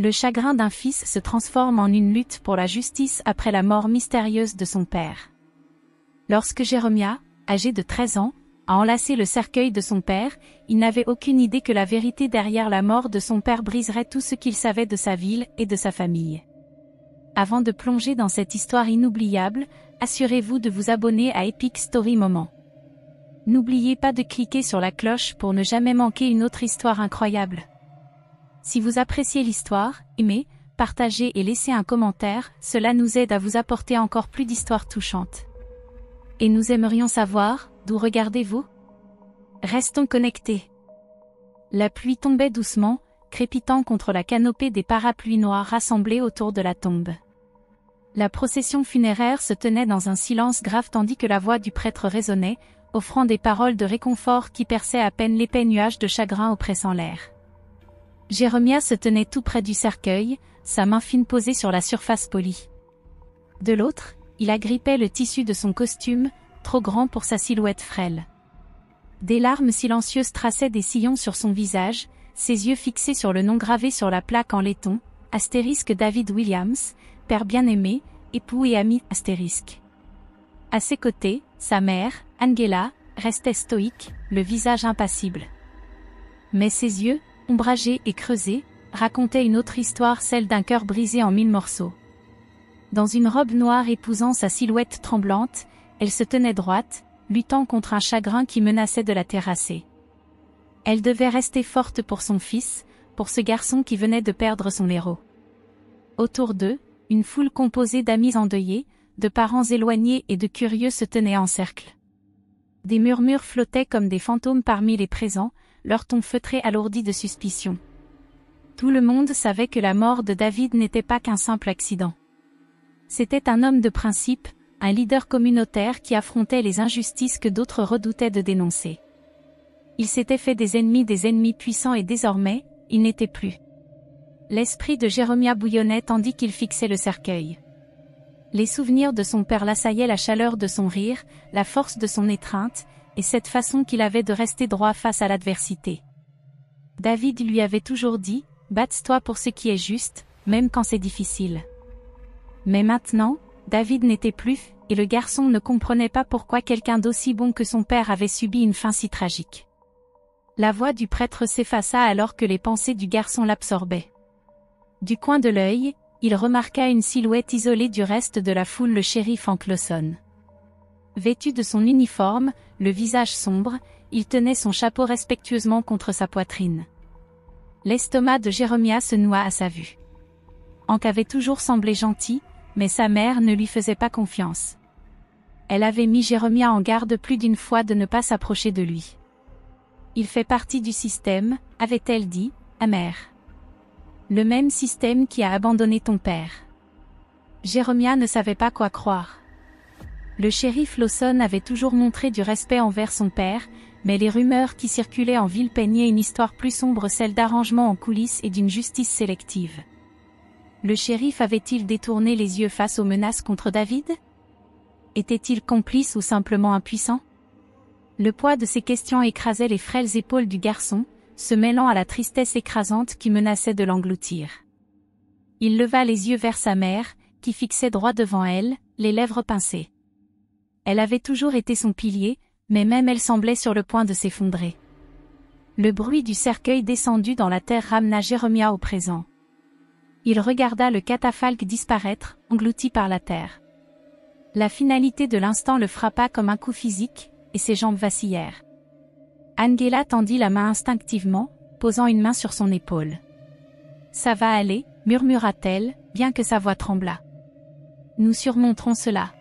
Le chagrin d'un fils se transforme en une lutte pour la justice après la mort mystérieuse de son père. Lorsque Jérémia, âgé de 13 ans, a enlacé le cercueil de son père, il n'avait aucune idée que la vérité derrière la mort de son père briserait tout ce qu'il savait de sa ville et de sa famille. Avant de plonger dans cette histoire inoubliable, assurez-vous de vous abonner à Epic Story Moment. N'oubliez pas de cliquer sur la cloche pour ne jamais manquer une autre histoire incroyable. Si vous appréciez l'histoire, aimez, partagez et laissez un commentaire, cela nous aide à vous apporter encore plus d'histoires touchantes. Et nous aimerions savoir, d'où regardez-vous? Restons connectés. La pluie tombait doucement, crépitant contre la canopée des parapluies noirs rassemblés autour de la tombe. La procession funéraire se tenait dans un silence grave tandis que la voix du prêtre résonnait, offrant des paroles de réconfort qui perçaient à peine l'épais nuage de chagrin oppressant l'air. Jérémia se tenait tout près du cercueil, sa main fine posée sur la surface polie. De l'autre, il agrippait le tissu de son costume, trop grand pour sa silhouette frêle. Des larmes silencieuses traçaient des sillons sur son visage, ses yeux fixés sur le nom gravé sur la plaque en laiton, astérisque David Williams, père bien-aimé, époux et ami, astérisque. À ses côtés, sa mère, Angela, restait stoïque, le visage impassible. Mais ses yeux, ombragés et creusés, racontaient une autre histoire, celle d'un cœur brisé en 1000 morceaux. Dans une robe noire épousant sa silhouette tremblante, elle se tenait droite, luttant contre un chagrin qui menaçait de la terrasser. Elle devait rester forte pour son fils, pour ce garçon qui venait de perdre son héros. Autour d'eux, une foule composée d'amis endeuillés, de parents éloignés et de curieux se tenait en cercle. Des murmures flottaient comme des fantômes parmi les présents, leur ton feutré alourdi de suspicion. Tout le monde savait que la mort de David n'était pas qu'un simple accident. C'était un homme de principe, un leader communautaire qui affrontait les injustices que d'autres redoutaient de dénoncer. Il s'était fait des ennemis puissants et désormais, il n'était plus. L'esprit de Jérémia bouillonnait tandis qu'il fixait le cercueil. Les souvenirs de son père l'assaillaient, la chaleur de son rire, la force de son étreinte, et cette façon qu'il avait de rester droit face à l'adversité. David lui avait toujours dit, « Bats-toi pour ce qui est juste, même quand c'est difficile. » Mais maintenant, David n'était plus, et le garçon ne comprenait pas pourquoi quelqu'un d'aussi bon que son père avait subi une fin si tragique. La voix du prêtre s'effaça alors que les pensées du garçon l'absorbaient. Du coin de l'œil, il remarqua une silhouette isolée du reste de la foule, le shérif Hank Lawson. Vêtu de son uniforme, le visage sombre, il tenait son chapeau respectueusement contre sa poitrine. L'estomac de Jérémia se noua à sa vue. Hank avait toujours semblé gentil, mais sa mère ne lui faisait pas confiance. Elle avait mis Jérémia en garde plus d'une fois de ne pas s'approcher de lui. Il fait partie du système, avait-elle dit, amère. Le même système qui a abandonné ton père. Jérémia ne savait pas quoi croire. Le shérif Lawson avait toujours montré du respect envers son père, mais les rumeurs qui circulaient en ville peignaient une histoire plus sombre, celle d'arrangements en coulisses et d'une justice sélective. Le shérif avait-il détourné les yeux face aux menaces contre David? Était-il complice ou simplement impuissant? Le poids de ces questions écrasait les frêles épaules du garçon, se mêlant à la tristesse écrasante qui menaçait de l'engloutir. Il leva les yeux vers sa mère, qui fixait droit devant elle, les lèvres pincées. Elle avait toujours été son pilier, mais même elle semblait sur le point de s'effondrer. Le bruit du cercueil descendu dans la terre ramena Jérémia au présent. Il regarda le catafalque disparaître, englouti par la terre. La finalité de l'instant le frappa comme un coup physique, et ses jambes vacillèrent. Angela tendit la main instinctivement, posant une main sur son épaule. « Ça va aller » murmura-t-elle, bien que sa voix tremblât. « Nous surmonterons cela. »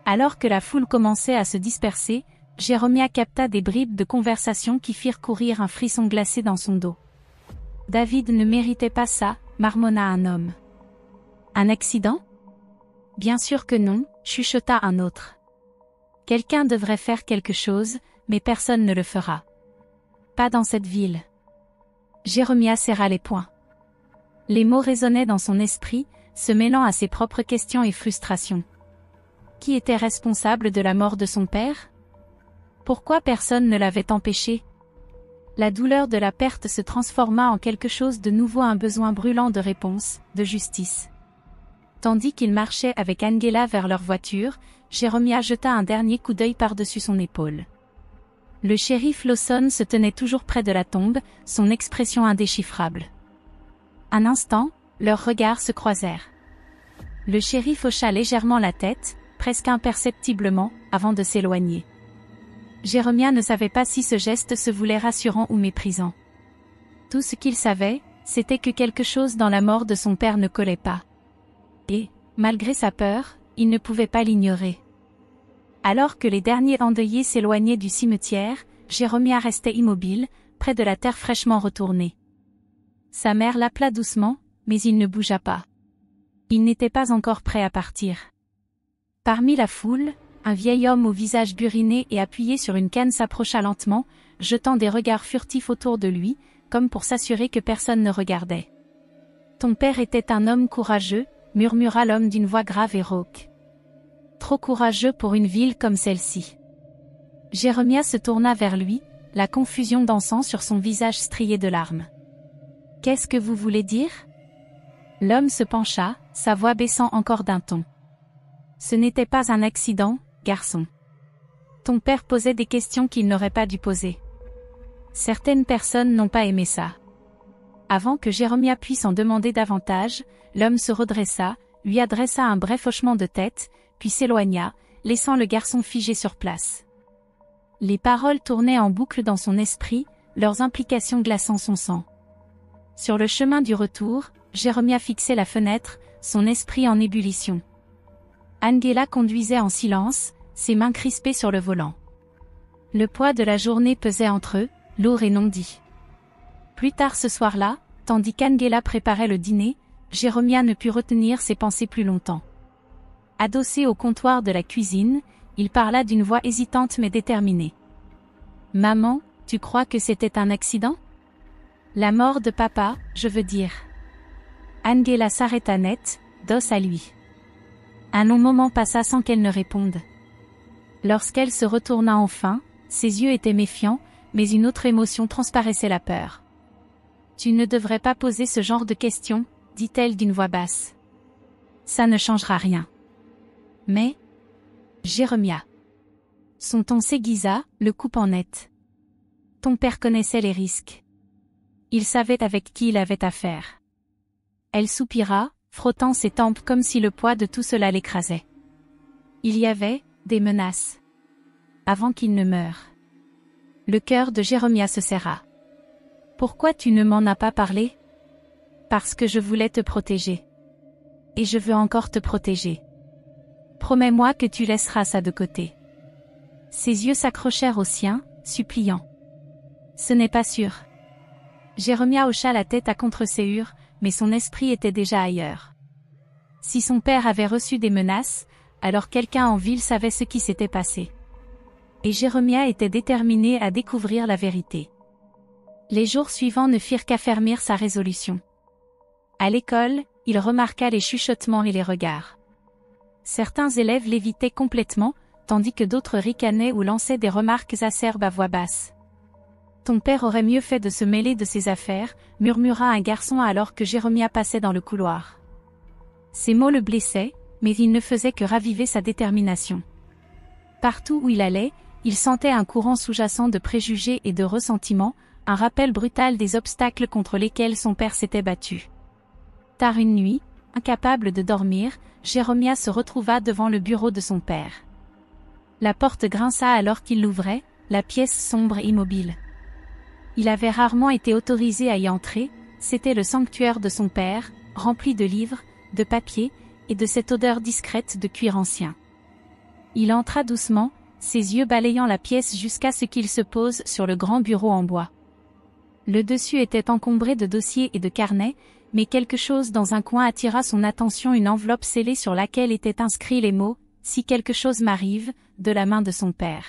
Alors que la foule commençait à se disperser, Jérémia capta des bribes de conversation qui firent courir un frisson glacé dans son dos. « David ne méritait pas ça » marmonna un homme. « Un accident ? » « Bien sûr que non » chuchota un autre. « Quelqu'un devrait faire quelque chose, mais personne ne le fera. Pas dans cette ville. » Jérémia serra les poings. Les mots résonnaient dans son esprit, se mêlant à ses propres questions et frustrations. Qui était responsable de la mort de son père? Pourquoi personne ne l'avait empêché? La douleur de la perte se transforma en quelque chose de nouveau, un besoin brûlant de réponse, de justice. Tandis qu'il marchait avec Angela vers leur voiture, Jeremiah jeta un dernier coup d'œil par-dessus son épaule. Le shérif Lawson se tenait toujours près de la tombe, son expression indéchiffrable. Un instant, leurs regards se croisèrent. Le shérif hocha légèrement la tête, presque imperceptiblement, avant de s'éloigner. Jeremiah ne savait pas si ce geste se voulait rassurant ou méprisant. Tout ce qu'il savait, c'était que quelque chose dans la mort de son père ne collait pas. Et, malgré sa peur, il ne pouvait pas l'ignorer. Alors que les derniers endeuillés s'éloignaient du cimetière, Jeremiah restait immobile, près de la terre fraîchement retournée. Sa mère l'appela doucement, mais il ne bougea pas. Il n'était pas encore prêt à partir. Parmi la foule, un vieil homme au visage buriné et appuyé sur une canne s'approcha lentement, jetant des regards furtifs autour de lui, comme pour s'assurer que personne ne regardait. « Ton père était un homme courageux », murmura l'homme d'une voix grave et rauque. « Trop courageux pour une ville comme celle-ci. » Jeremiah se tourna vers lui, la confusion dansant sur son visage strié de larmes. « Qu'est-ce que vous voulez dire ?» L'homme se pencha, sa voix baissant encore d'un ton. « Ce n'était pas un accident, garçon. Ton père posait des questions qu'il n'aurait pas dû poser. Certaines personnes n'ont pas aimé ça. » Avant que Jeremiah puisse en demander davantage, l'homme se redressa, lui adressa un bref hochement de tête, puis s'éloigna, laissant le garçon figé sur place. Les paroles tournaient en boucle dans son esprit, leurs implications glaçant son sang. Sur le chemin du retour, Jeremiah fixait la fenêtre, son esprit en ébullition. Angela conduisait en silence, ses mains crispées sur le volant. Le poids de la journée pesait entre eux, lourd et non dit. Plus tard ce soir-là, tandis qu'Angela préparait le dîner, Jeremiah ne put retenir ses pensées plus longtemps. Adossé au comptoir de la cuisine, il parla d'une voix hésitante mais déterminée. « Maman, tu crois que c'était un accident ? La mort de papa, je veux dire. » Angela s'arrêta net, dos à lui. Un long moment passa sans qu'elle ne réponde. Lorsqu'elle se retourna enfin, ses yeux étaient méfiants, mais une autre émotion transparaissait, la peur. « Tu ne devrais pas poser ce genre de questions, » dit-elle d'une voix basse. « Ça ne changera rien. » Mais... Jeremiah. Son ton s'aiguisa, le coupant net. Ton père connaissait les risques. Il savait avec qui il avait affaire. Elle soupira, frottant ses tempes comme si le poids de tout cela l'écrasait. Il y avait des menaces. Avant qu'il ne meure. Le cœur de Jeremiah se serra. Pourquoi tu ne m'en as pas parlé ? Parce que je voulais te protéger. Et je veux encore te protéger. Promets-moi que tu laisseras ça de côté. Ses yeux s'accrochèrent aux siens, suppliants. Ce n'est pas sûr. Jeremiah hocha la tête à contre-séhur, mais son esprit était déjà ailleurs. Si son père avait reçu des menaces, alors quelqu'un en ville savait ce qui s'était passé. Et Jeremiah était déterminé à découvrir la vérité. Les jours suivants ne firent qu'affermir sa résolution. À l'école, il remarqua les chuchotements et les regards. Certains élèves l'évitaient complètement, tandis que d'autres ricanaient ou lançaient des remarques acerbes à voix basse. « Ton père aurait mieux fait de se mêler de ses affaires », murmura un garçon alors que Jeremiah passait dans le couloir. Ces mots le blessaient, mais ils ne faisaient que raviver sa détermination. Partout où il allait, il sentait un courant sous-jacent de préjugés et de ressentiments, un rappel brutal des obstacles contre lesquels son père s'était battu. Tard une nuit, incapable de dormir, Jeremiah se retrouva devant le bureau de son père. La porte grinça alors qu'il l'ouvrait, la pièce sombre et immobile. Il avait rarement été autorisé à y entrer, c'était le sanctuaire de son père, rempli de livres, de papiers, et de cette odeur discrète de cuir ancien. Il entra doucement, ses yeux balayant la pièce jusqu'à ce qu'il se pose sur le grand bureau en bois. Le dessus était encombré de dossiers et de carnets, mais quelque chose dans un coin attira son attention, une enveloppe scellée sur laquelle étaient inscrits les mots « Si quelque chose m'arrive », de la main de son père.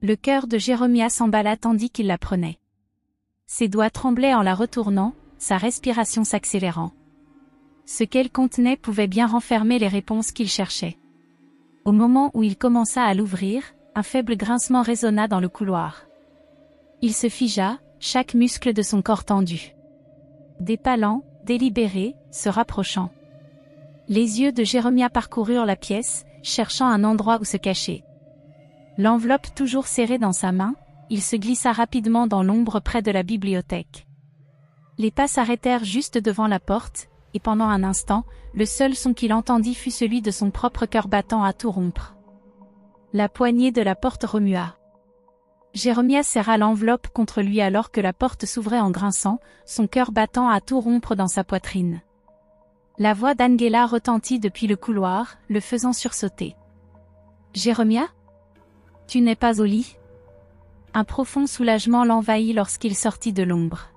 Le cœur de Jeremiah s'emballa tandis qu'il la prenait. Ses doigts tremblaient en la retournant, sa respiration s'accélérant. Ce qu'elle contenait pouvait bien renfermer les réponses qu'il cherchait. Au moment où il commença à l'ouvrir, un faible grincement résonna dans le couloir. Il se figea, chaque muscle de son corps tendu. Des pas lents, délibérés, se rapprochant. Les yeux de Jérémia parcoururent la pièce, cherchant un endroit où se cacher. L'enveloppe toujours serrée dans sa main, il se glissa rapidement dans l'ombre près de la bibliothèque. Les pas s'arrêtèrent juste devant la porte, et pendant un instant, le seul son qu'il entendit fut celui de son propre cœur battant à tout rompre. La poignée de la porte remua. Jérémia serra l'enveloppe contre lui alors que la porte s'ouvrait en grinçant, son cœur battant à tout rompre dans sa poitrine. La voix d'Angela retentit depuis le couloir, le faisant sursauter. « Jérémia ? Tu n'es pas au lit ?» Un profond soulagement l'envahit lorsqu'il sortit de l'ombre.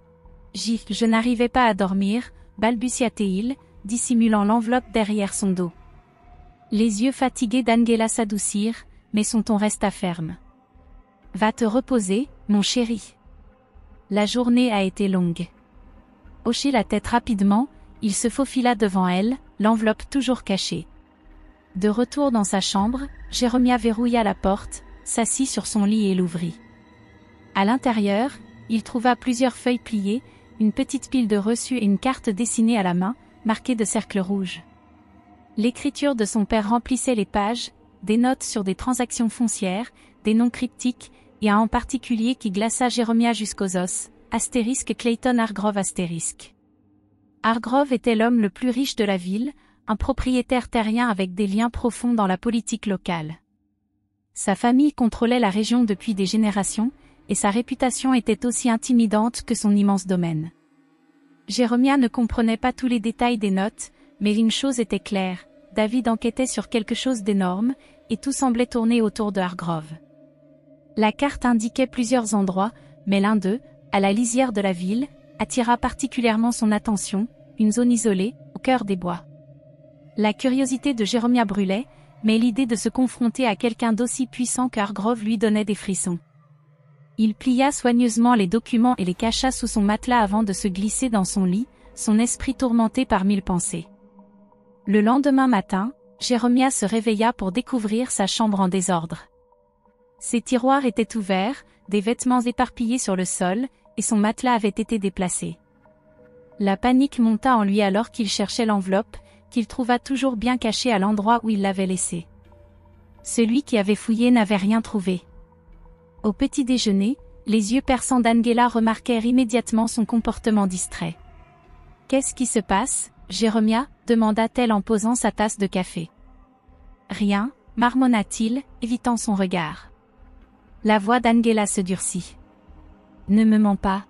« Je n'arrivais pas à dormir », balbutia-t-il, dissimulant l'enveloppe derrière son dos. Les yeux fatigués d'Angela s'adoucirent, mais son ton resta ferme. « Va te reposer, mon chéri. La journée a été longue. » Hochant la tête rapidement, il se faufila devant elle, l'enveloppe toujours cachée. De retour dans sa chambre, Jérémia verrouilla la porte, s'assit sur son lit et l'ouvrit. À l'intérieur, il trouva plusieurs feuilles pliées, une petite pile de reçus et une carte dessinée à la main, marquée de cercles rouges. L'écriture de son père remplissait les pages, des notes sur des transactions foncières, des noms cryptiques, et un en particulier qui glaça Jérémia jusqu'aux os, Clayton Hargrove *. Hargrove était l'homme le plus riche de la ville, un propriétaire terrien avec des liens profonds dans la politique locale. Sa famille contrôlait la région depuis des générations, et sa réputation était aussi intimidante que son immense domaine. Jérémia ne comprenait pas tous les détails des notes, mais une chose était claire, David enquêtait sur quelque chose d'énorme, et tout semblait tourner autour de Hargrove. La carte indiquait plusieurs endroits, mais l'un d'eux, à la lisière de la ville, attira particulièrement son attention, une zone isolée, au cœur des bois. La curiosité de Jérémia brûlait, mais l'idée de se confronter à quelqu'un d'aussi puissant qu'Hargrove lui donnait des frissons. Il plia soigneusement les documents et les cacha sous son matelas avant de se glisser dans son lit, son esprit tourmenté par 1000 pensées. Le lendemain matin, Jérémia se réveilla pour découvrir sa chambre en désordre. Ses tiroirs étaient ouverts, des vêtements éparpillés sur le sol, et son matelas avait été déplacé. La panique monta en lui alors qu'il cherchait l'enveloppe, qu'il trouva toujours bien cachée à l'endroit où il l'avait laissée. Celui qui avait fouillé n'avait rien trouvé. Au petit déjeuner, les yeux perçants d'Angela remarquèrent immédiatement son comportement distrait. « Qu'est-ce qui se passe, Jérémia ?» demanda-t-elle en posant sa tasse de café. « Rien » marmonna-t-il, évitant son regard. La voix d'Angela se durcit. « Ne me mens pas. »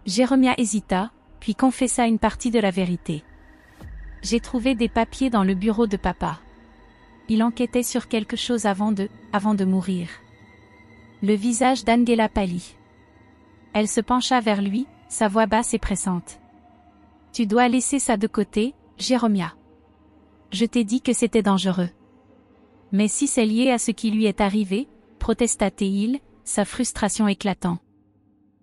Jérémia hésita, puis confessa une partie de la vérité. « J'ai trouvé des papiers dans le bureau de papa. Il enquêtait sur quelque chose avant de mourir. » Le visage d'Angela pâlit. Elle se pencha vers lui, sa voix basse et pressante. « Tu dois laisser ça de côté, Jérémia. Je t'ai dit que c'était dangereux. » « Mais si c'est lié à ce qui lui est arrivé, » protesta-t-il, sa frustration éclatant.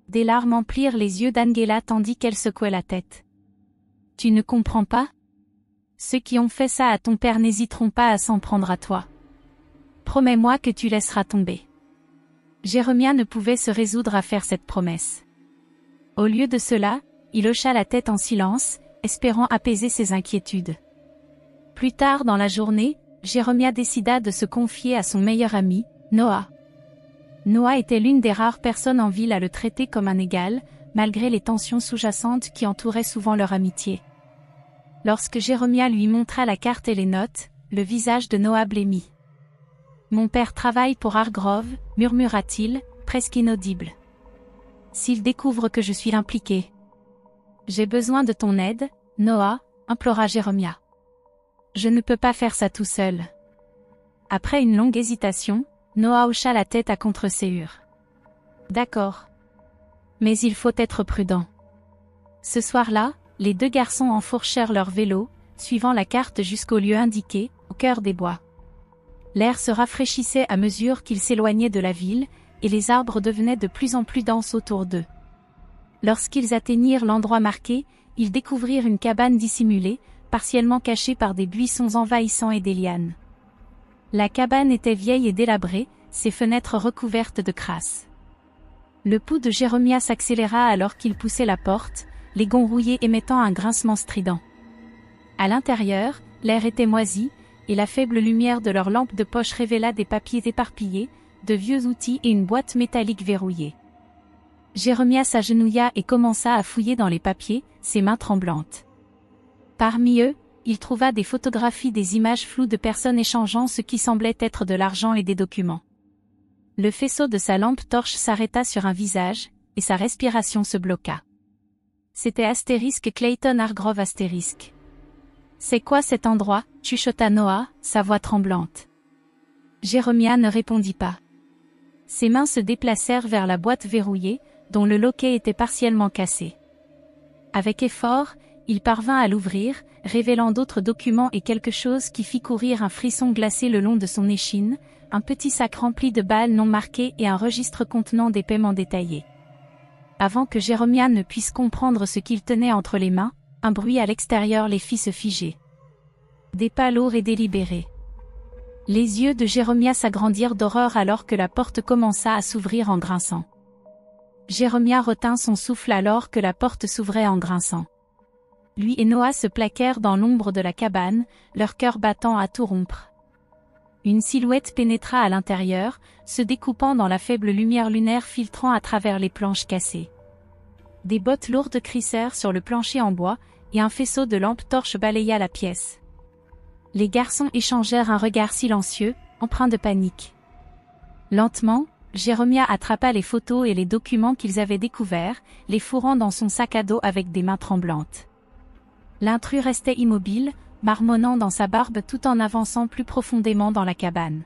Des larmes emplirent les yeux d'Angela tandis qu'elle secouait la tête. « Tu ne comprends pas ? Ceux qui ont fait ça à ton père n'hésiteront pas à s'en prendre à toi. Promets-moi que tu laisseras tomber. » Jérémia ne pouvait se résoudre à faire cette promesse. Au lieu de cela, il hocha la tête en silence, espérant apaiser ses inquiétudes. Plus tard dans la journée, Jérémia décida de se confier à son meilleur ami, Noah. Noah était l'une des rares personnes en ville à le traiter comme un égal, malgré les tensions sous-jacentes qui entouraient souvent leur amitié. Lorsque Jérémia lui montra la carte et les notes, le visage de Noah blêmit. « Mon père travaille pour Hargrove » murmura-t-il, presque inaudible. « S'il découvre que je suis impliqué. »« J'ai besoin de ton aide, Noah » implora Jérémia. « Je ne peux pas faire ça tout seul. » Après une longue hésitation, Noah hocha la tête à contre-séhure. « D'accord. Mais il faut être prudent. » Ce soir-là, les deux garçons enfourchèrent leur vélo, suivant la carte jusqu'au lieu indiqué, au cœur des bois. L'air se rafraîchissait à mesure qu'ils s'éloignaient de la ville, et les arbres devenaient de plus en plus denses autour d'eux. Lorsqu'ils atteignirent l'endroit marqué, ils découvrirent une cabane dissimulée, partiellement cachée par des buissons envahissants et des lianes. La cabane était vieille et délabrée, ses fenêtres recouvertes de crasse. Le pouls de Jérémia s'accéléra alors qu'il poussait la porte, les gonds rouillés émettant un grincement strident. À l'intérieur, l'air était moisi, et la faible lumière de leur lampe de poche révéla des papiers éparpillés, de vieux outils et une boîte métallique verrouillée. Jérémia s'agenouilla et commença à fouiller dans les papiers, ses mains tremblantes. Parmi eux, il trouva des photographies, des images floues de personnes échangeant ce qui semblait être de l'argent et des documents. Le faisceau de sa lampe torche s'arrêta sur un visage, et sa respiration se bloqua. C'était Clayton Hargrove *. C'est quoi cet endroit, chuchota Noah, sa voix tremblante. Jérémia ne répondit pas. Ses mains se déplacèrent vers la boîte verrouillée, dont le loquet était partiellement cassé. Avec effort, il parvint à l'ouvrir, révélant d'autres documents et quelque chose qui fit courir un frisson glacé le long de son échine, un petit sac rempli de balles non marquées et un registre contenant des paiements détaillés. Avant que Jérémia ne puisse comprendre ce qu'il tenait entre les mains, un bruit à l'extérieur les fit se figer. Des pas lourds et délibérés. Les yeux de Jérémia s'agrandirent d'horreur alors que la porte commença à s'ouvrir en grinçant. Jérémia retint son souffle alors que la porte s'ouvrait en grinçant. Lui et Noah se plaquèrent dans l'ombre de la cabane, leur cœur battant à tout rompre. Une silhouette pénétra à l'intérieur, se découpant dans la faible lumière lunaire filtrant à travers les planches cassées. Des bottes lourdes crissèrent sur le plancher en bois, et un faisceau de lampes torches balaya la pièce. Les garçons échangèrent un regard silencieux, empreint de panique. Lentement, Jérémia attrapa les photos et les documents qu'ils avaient découverts, les fourrant dans son sac à dos avec des mains tremblantes. L'intrus restait immobile, marmonnant dans sa barbe tout en avançant plus profondément dans la cabane.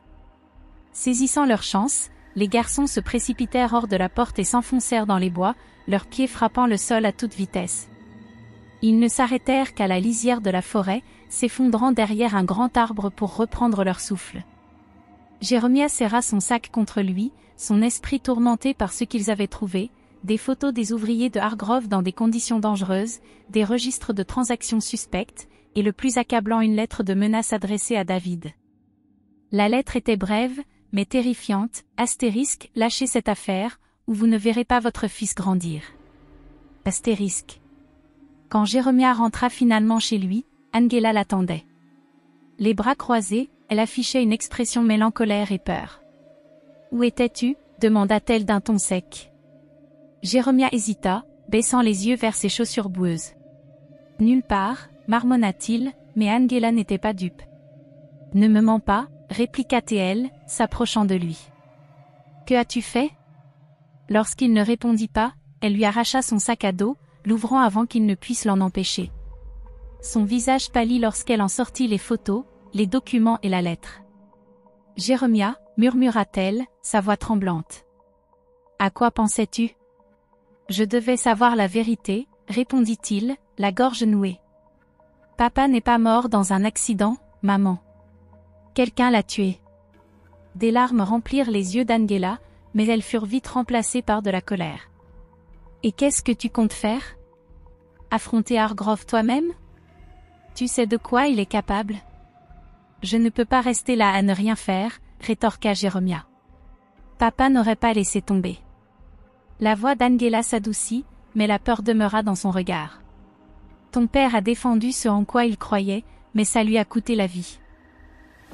Saisissant leur chance, les garçons se précipitèrent hors de la porte et s'enfoncèrent dans les bois, leurs pieds frappant le sol à toute vitesse. Ils ne s'arrêtèrent qu'à la lisière de la forêt, s'effondrant derrière un grand arbre pour reprendre leur souffle. Jérémia serra son sac contre lui, son esprit tourmenté par ce qu'ils avaient trouvé, des photos des ouvriers de Hargrove dans des conditions dangereuses, des registres de transactions suspectes, et le plus accablant une lettre de menace adressée à David. La lettre était brève, mais terrifiante, * lâchez cette affaire, ou vous ne verrez pas votre fils grandir. *. Quand Jérémia rentra finalement chez lui, Angela l'attendait. Les bras croisés, elle affichait une expression mélancolaire et peur. « Où étais-tu » demanda-t-elle d'un ton sec. Jérémia hésita, baissant les yeux vers ses chaussures boueuses. « Nulle part » marmonna-t-il, mais Angela n'était pas dupe. « Ne me mens pas » répliqua-t-elle, s'approchant de lui. « Que as-tu fait » Lorsqu'il ne répondit pas, elle lui arracha son sac à dos, l'ouvrant avant qu'il ne puisse l'en empêcher. Son visage pâlit lorsqu'elle en sortit les photos, les documents et la lettre. « Jérémia » murmura-t-elle, sa voix tremblante. « À quoi pensais-tu » Je devais savoir la vérité, répondit-il, la gorge nouée. « Papa n'est pas mort dans un accident, maman. Quelqu'un l'a tué. » Des larmes remplirent les yeux d'Angela, mais elles furent vite remplacées par de la colère. « Et qu'est-ce que tu comptes faire ? Affronter Hargrove toi-même ? Tu sais de quoi il est capable ? » « Je ne peux pas rester là à ne rien faire, » rétorqua Jérémia. « Papa n'aurait pas laissé tomber. » La voix d'Angela s'adoucit, mais la peur demeura dans son regard. « Ton père a défendu ce en quoi il croyait, mais ça lui a coûté la vie.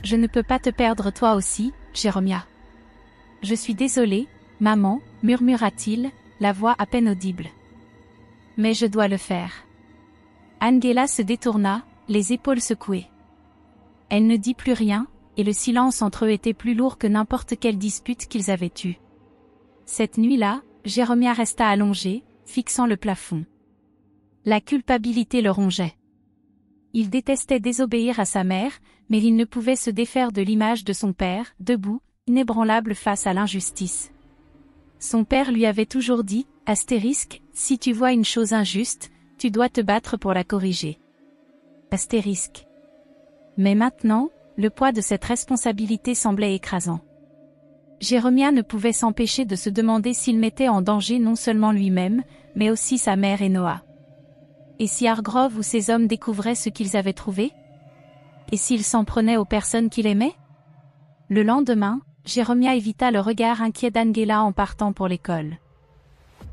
Je ne peux pas te perdre toi aussi, Jérémia. »« Je suis désolé, maman, » murmura-t-il, la voix à peine audible. « Mais je dois le faire. » Angela se détourna, les épaules secouées. Elle ne dit plus rien, et le silence entre eux était plus lourd que n'importe quelle dispute qu'ils avaient eue. Cette nuit-là, Jérémia resta allongé, fixant le plafond. La culpabilité le rongeait. Il détestait désobéir à sa mère, mais il ne pouvait se défaire de l'image de son père, debout, inébranlable face à l'injustice. Son père lui avait toujours dit, * si tu vois une chose injuste, tu dois te battre pour la corriger. *. Mais maintenant, le poids de cette responsabilité semblait écrasant. Jérémia ne pouvait s'empêcher de se demander s'il mettait en danger non seulement lui-même, mais aussi sa mère et Noah. Et si Hargrove ou ses hommes découvraient ce qu'ils avaient trouvé ? Et s'ils s'en prenaient aux personnes qu'il aimait ? Le lendemain, Jérémia évita le regard inquiet d'Angela en partant pour l'école.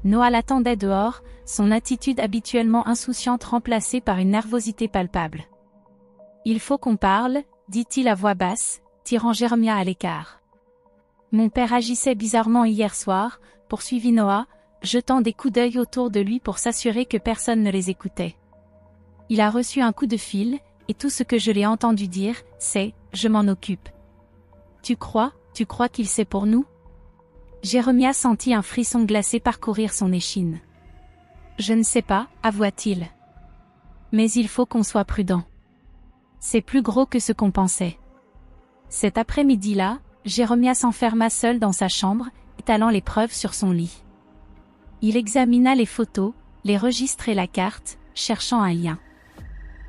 Noah l'attendait dehors, son attitude habituellement insouciante remplacée par une nervosité palpable. « Il faut qu'on parle », dit-il à voix basse, tirant Jeremiah à l'écart. « Mon père agissait bizarrement hier soir », poursuivit Noah, jetant des coups d'œil autour de lui pour s'assurer que personne ne les écoutait. « Il a reçu un coup de fil, et tout ce que je l'ai entendu dire, c'est « je m'en occupe ». Tu crois qu'il sait pour nous ?» Jeremiah sentit un frisson glacé parcourir son échine. « Je ne sais pas, avoua-t-il. Mais il faut qu'on soit prudent. C'est plus gros que ce qu'on pensait. » Cet après-midi-là, Jeremiah s'enferma seul dans sa chambre, étalant les preuves sur son lit. Il examina les photos, les registres et la carte, cherchant un lien.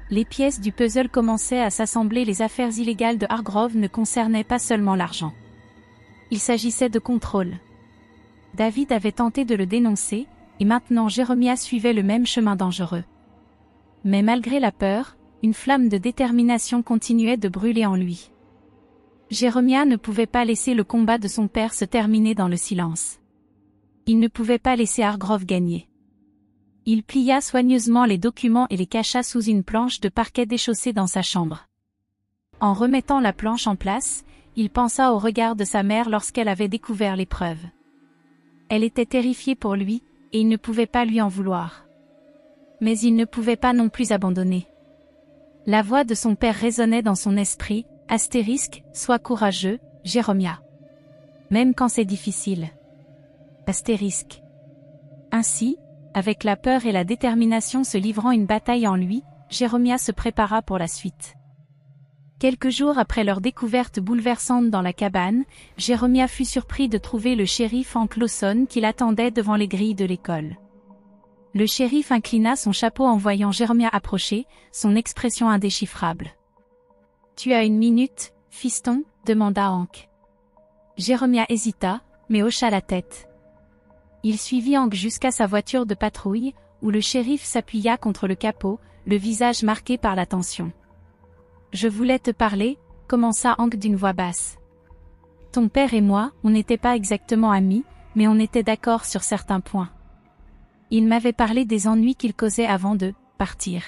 Les pièces du puzzle commençaient à s'assembler. Les affaires illégales de Hargrove ne concernaient pas seulement l'argent. Il s'agissait de contrôle. David avait tenté de le dénoncer, et maintenant Jeremiah suivait le même chemin dangereux. Mais malgré la peur, une flamme de détermination continuait de brûler en lui. Jeremiah ne pouvait pas laisser le combat de son père se terminer dans le silence. Il ne pouvait pas laisser Hargrove gagner. Il plia soigneusement les documents et les cacha sous une planche de parquet déchaussée dans sa chambre. En remettant la planche en place, il pensa au regard de sa mère lorsqu'elle avait découvert les preuves. Elle était terrifiée pour lui, et il ne pouvait pas lui en vouloir. Mais il ne pouvait pas non plus abandonner. La voix de son père résonnait dans son esprit, *, sois courageux, Jeremiah. Même quand c'est difficile. *. Ainsi, avec la peur et la détermination se livrant une bataille en lui, Jeremiah se prépara pour la suite. Quelques jours après leur découverte bouleversante dans la cabane, Jeremiah fut surpris de trouver le shérif Hank Lawson qui l'attendait devant les grilles de l'école. Le shérif inclina son chapeau en voyant Jeremiah approcher, son expression indéchiffrable. « Tu as une minute, fiston ?» demanda Hank. Jeremiah hésita, mais hocha la tête. Il suivit Hank jusqu'à sa voiture de patrouille, où le shérif s'appuya contre le capot, le visage marqué par la tension. « Je voulais te parler », commença Hank d'une voix basse. « Ton père et moi, on n'était pas exactement amis, mais on était d'accord sur certains points. Il m'avait parlé des ennuis qu'il causait avant de partir. »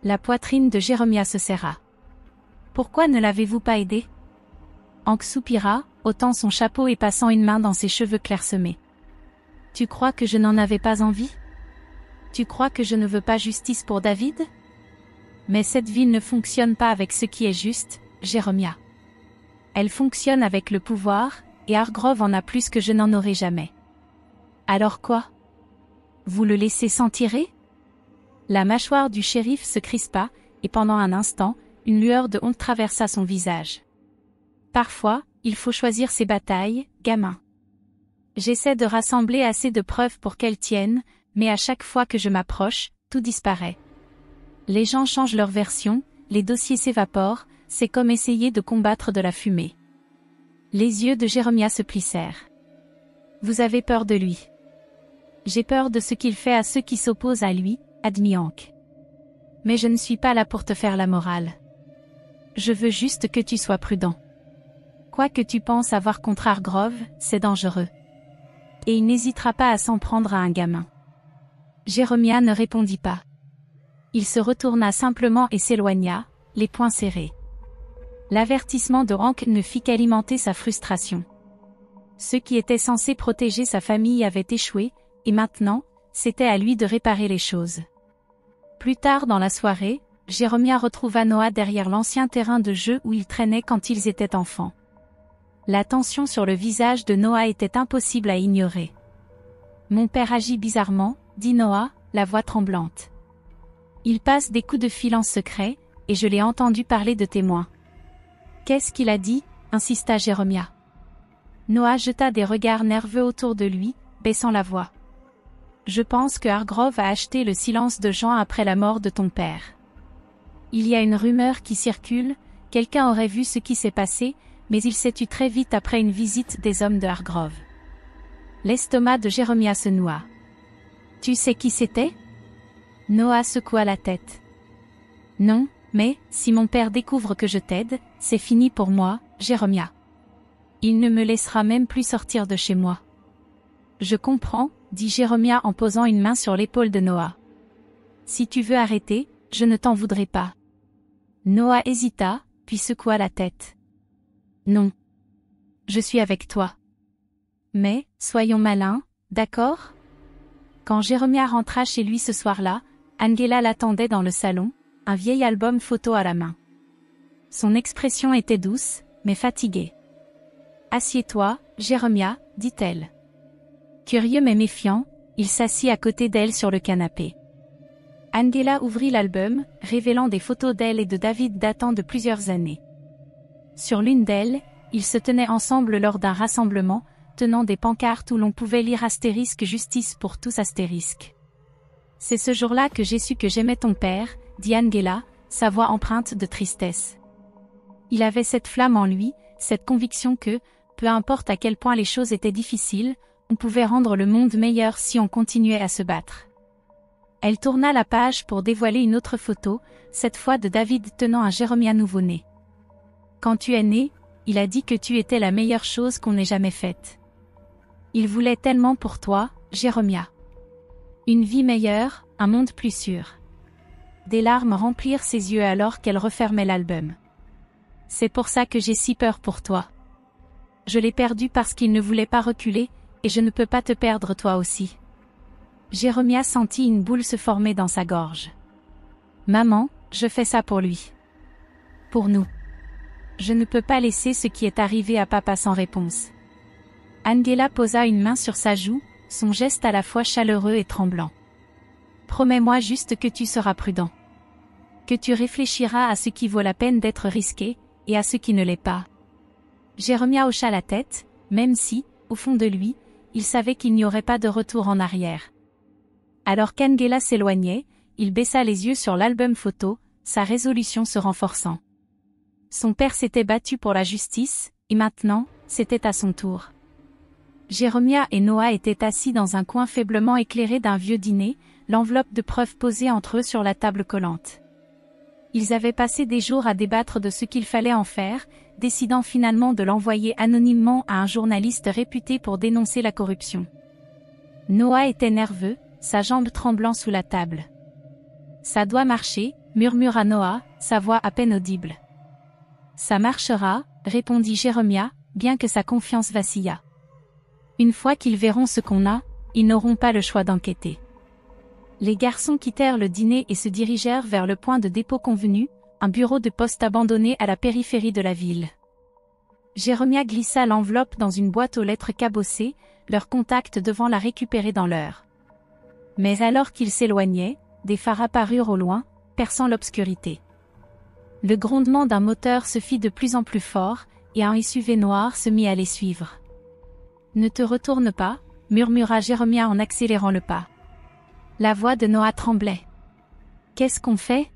La poitrine de Jeremiah se serra. « Pourquoi ne l'avez-vous pas aidé ?» Hank soupira, ôtant son chapeau et passant une main dans ses cheveux clairsemés. « Tu crois que je n'en avais pas envie ? Tu crois que je ne veux pas justice pour David ? Mais cette ville ne fonctionne pas avec ce qui est juste, Jeremiah. Elle fonctionne avec le pouvoir, et Hargrove en a plus que je n'en aurai jamais. Alors quoi ? Vous le laissez s'en tirer ? » La mâchoire du shérif se crispa, et pendant un instant, une lueur de honte traversa son visage. « Parfois, il faut choisir ses batailles, gamin. J'essaie de rassembler assez de preuves pour qu'elles tiennent, mais à chaque fois que je m'approche, tout disparaît. Les gens changent leur version, les dossiers s'évaporent, c'est comme essayer de combattre de la fumée. » Les yeux de Jeremiah se plissèrent. « Vous avez peur de lui. »« J'ai peur de ce qu'il fait à ceux qui s'opposent à lui, » admit Hank. « Mais je ne suis pas là pour te faire la morale. Je veux juste que tu sois prudent. Quoi que tu penses avoir contre Hargrove, c'est dangereux. Et il n'hésitera pas à s'en prendre à un gamin. » Jeremiah ne répondit pas. Il se retourna simplement et s'éloigna, les poings serrés. L'avertissement de Hank ne fit qu'alimenter sa frustration. Ceux qui étaient censés protéger sa famille avaient échoué, et maintenant, c'était à lui de réparer les choses. Plus tard dans la soirée, Jeremiah retrouva Noah derrière l'ancien terrain de jeu où ils traînaient quand ils étaient enfants. La tension sur le visage de Noah était impossible à ignorer. « Mon père agit bizarrement », dit Noah, la voix tremblante. « Il passe des coups de fil en secret, et je l'ai entendu parler de témoins. »« Qu'est-ce qu'il a dit ?» insista Jeremiah. Noah jeta des regards nerveux autour de lui, baissant la voix. « Je pense que Hargrove a acheté le silence de Jean après la mort de ton père. Il y a une rumeur qui circule, quelqu'un aurait vu ce qui s'est passé, mais il s'est tu très vite après une visite des hommes de Hargrove. » L'estomac de Jeremiah se noua. « Tu sais qui c'était ?» Noah secoua la tête. « Non, mais, si mon père découvre que je t'aide, c'est fini pour moi, Jeremiah. Il ne me laissera même plus sortir de chez moi. »« Je comprends, » dit Jérôme en posant une main sur l'épaule de Noah. Si tu veux arrêter, je ne t'en voudrais pas. Noah hésita, puis secoua la tête. Non. Je suis avec toi. Mais, soyons malins, d'accord? Quand Jérôme rentra chez lui ce soir-là, Angela l'attendait dans le salon, un vieil album photo à la main. Son expression était douce, mais fatiguée. Assieds-toi, Jérôme, dit-elle. Curieux mais méfiant, il s'assit à côté d'elle sur le canapé. Angela ouvrit l'album, révélant des photos d'elle et de David datant de plusieurs années. Sur l'une d'elles, ils se tenaient ensemble lors d'un rassemblement, tenant des pancartes où l'on pouvait lire astérisque justice pour tous astérisque. C'est ce jour-là que j'ai su que j'aimais ton père, dit Angela, sa voix empreinte de tristesse. Il avait cette flamme en lui, cette conviction que, peu importe à quel point les choses étaient difficiles, on pouvait rendre le monde meilleur si on continuait à se battre. Elle tourna la page pour dévoiler une autre photo, cette fois de David tenant un Jérôme nouveau-né. Quand tu es né, il a dit que tu étais la meilleure chose qu'on ait jamais faite. Il voulait tellement pour toi, Jérôme. Une vie meilleure, un monde plus sûr. Des larmes remplirent ses yeux alors qu'elle refermait l'album. C'est pour ça que j'ai si peur pour toi. Je l'ai perdu parce qu'il ne voulait pas reculer, et je ne peux pas te perdre toi aussi. Jérôme sentit une boule se former dans sa gorge. Maman, je fais ça pour lui. Pour nous. Je ne peux pas laisser ce qui est arrivé à papa sans réponse. Angela posa une main sur sa joue, son geste à la fois chaleureux et tremblant. Promets-moi juste que tu seras prudent. Que tu réfléchiras à ce qui vaut la peine d'être risqué, et à ce qui ne l'est pas. Jérôme hocha la tête, même si, au fond de lui, il savait qu'il n'y aurait pas de retour en arrière. Alors qu'Angela s'éloignait, il baissa les yeux sur l'album photo, sa résolution se renforçant. Son père s'était battu pour la justice, et maintenant, c'était à son tour. Jérôme et Noah étaient assis dans un coin faiblement éclairé d'un vieux dîner, l'enveloppe de preuves posée entre eux sur la table collante. Ils avaient passé des jours à débattre de ce qu'il fallait en faire, décidant finalement de l'envoyer anonymement à un journaliste réputé pour dénoncer la corruption. Noah était nerveux, sa jambe tremblant sous la table. Ça doit marcher, murmura Noah, sa voix à peine audible. Ça marchera, répondit Jérôme, bien que sa confiance vacillât. Une fois qu'ils verront ce qu'on a, ils n'auront pas le choix d'enquêter. Les garçons quittèrent le dîner et se dirigèrent vers le point de dépôt convenu, un bureau de poste abandonné à la périphérie de la ville. Jérôme glissa l'enveloppe dans une boîte aux lettres cabossée, leur contact devant la récupérer dans l'heure. Mais alors qu'ils s'éloignaient, des phares apparurent au loin, perçant l'obscurité. Le grondement d'un moteur se fit de plus en plus fort, et un SUV noir se mit à les suivre. « Ne te retourne pas » murmura Jérôme en accélérant le pas. La voix de Noah tremblait. « Qu'est-ce qu'on fait ?»«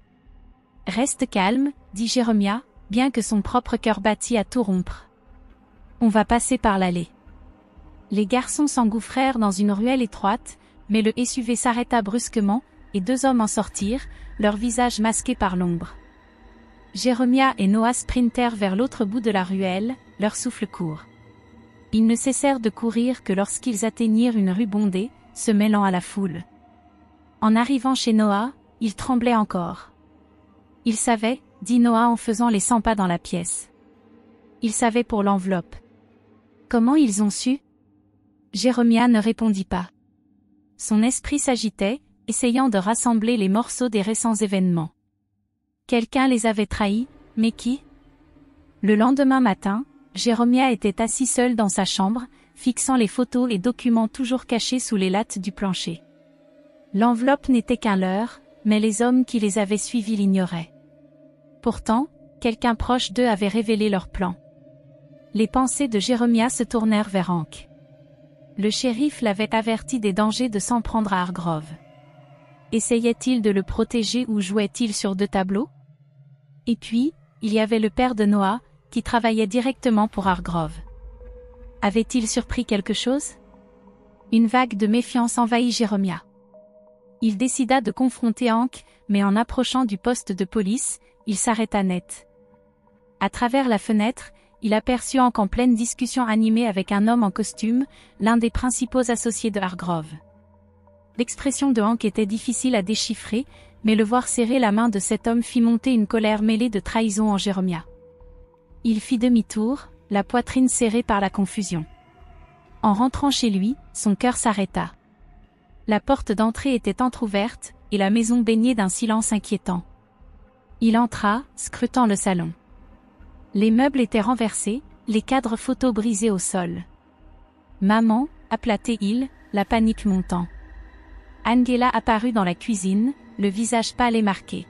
Reste calme, » dit Jérôme, bien que son propre cœur battît à tout rompre. « On va passer par l'allée. » Les garçons s'engouffrèrent dans une ruelle étroite, mais le SUV s'arrêta brusquement, et deux hommes en sortirent, leurs visages masqués par l'ombre. Jérôme et Noah sprintèrent vers l'autre bout de la ruelle, leur souffle court. Ils ne cessèrent de courir que lorsqu'ils atteignirent une rue bondée, se mêlant à la foule. En arrivant chez Noah, il tremblait encore. Il savait, dit Noah en faisant les 100 pas dans la pièce. Il savait pour l'enveloppe. Comment ils ont su? Jérôme ne répondit pas. Son esprit s'agitait, essayant de rassembler les morceaux des récents événements. Quelqu'un les avait trahis, mais qui? Le lendemain matin, Jérôme était assis seul dans sa chambre, fixant les photos et documents toujours cachés sous les lattes du plancher. L'enveloppe n'était qu'un leurre, mais les hommes qui les avaient suivis l'ignoraient. Pourtant, quelqu'un proche d'eux avait révélé leur plan. Les pensées de Jérôme se tournèrent vers Hank. Le shérif l'avait averti des dangers de s'en prendre à Hargrove. Essayait-il de le protéger ou jouait-il sur deux tableaux? Et puis, il y avait le père de Noah, qui travaillait directement pour Hargrove. Avait-il surpris quelque chose? Une vague de méfiance envahit Jérôme. Il décida de confronter Hank, mais en approchant du poste de police, il s'arrêta net. À travers la fenêtre, il aperçut Hank en pleine discussion animée avec un homme en costume, l'un des principaux associés de Hargrove. L'expression de Hank était difficile à déchiffrer, mais le voir serrer la main de cet homme fit monter une colère mêlée de trahison en Jeremiah. Il fit demi-tour, la poitrine serrée par la confusion. En rentrant chez lui, son cœur s'arrêta. La porte d'entrée était entr'ouverte, et la maison baignait d'un silence inquiétant. Il entra, scrutant le salon. Les meubles étaient renversés, les cadres photos brisés au sol. « Maman » appela-t-il, la panique montant. Angela apparut dans la cuisine, le visage pâle et marqué.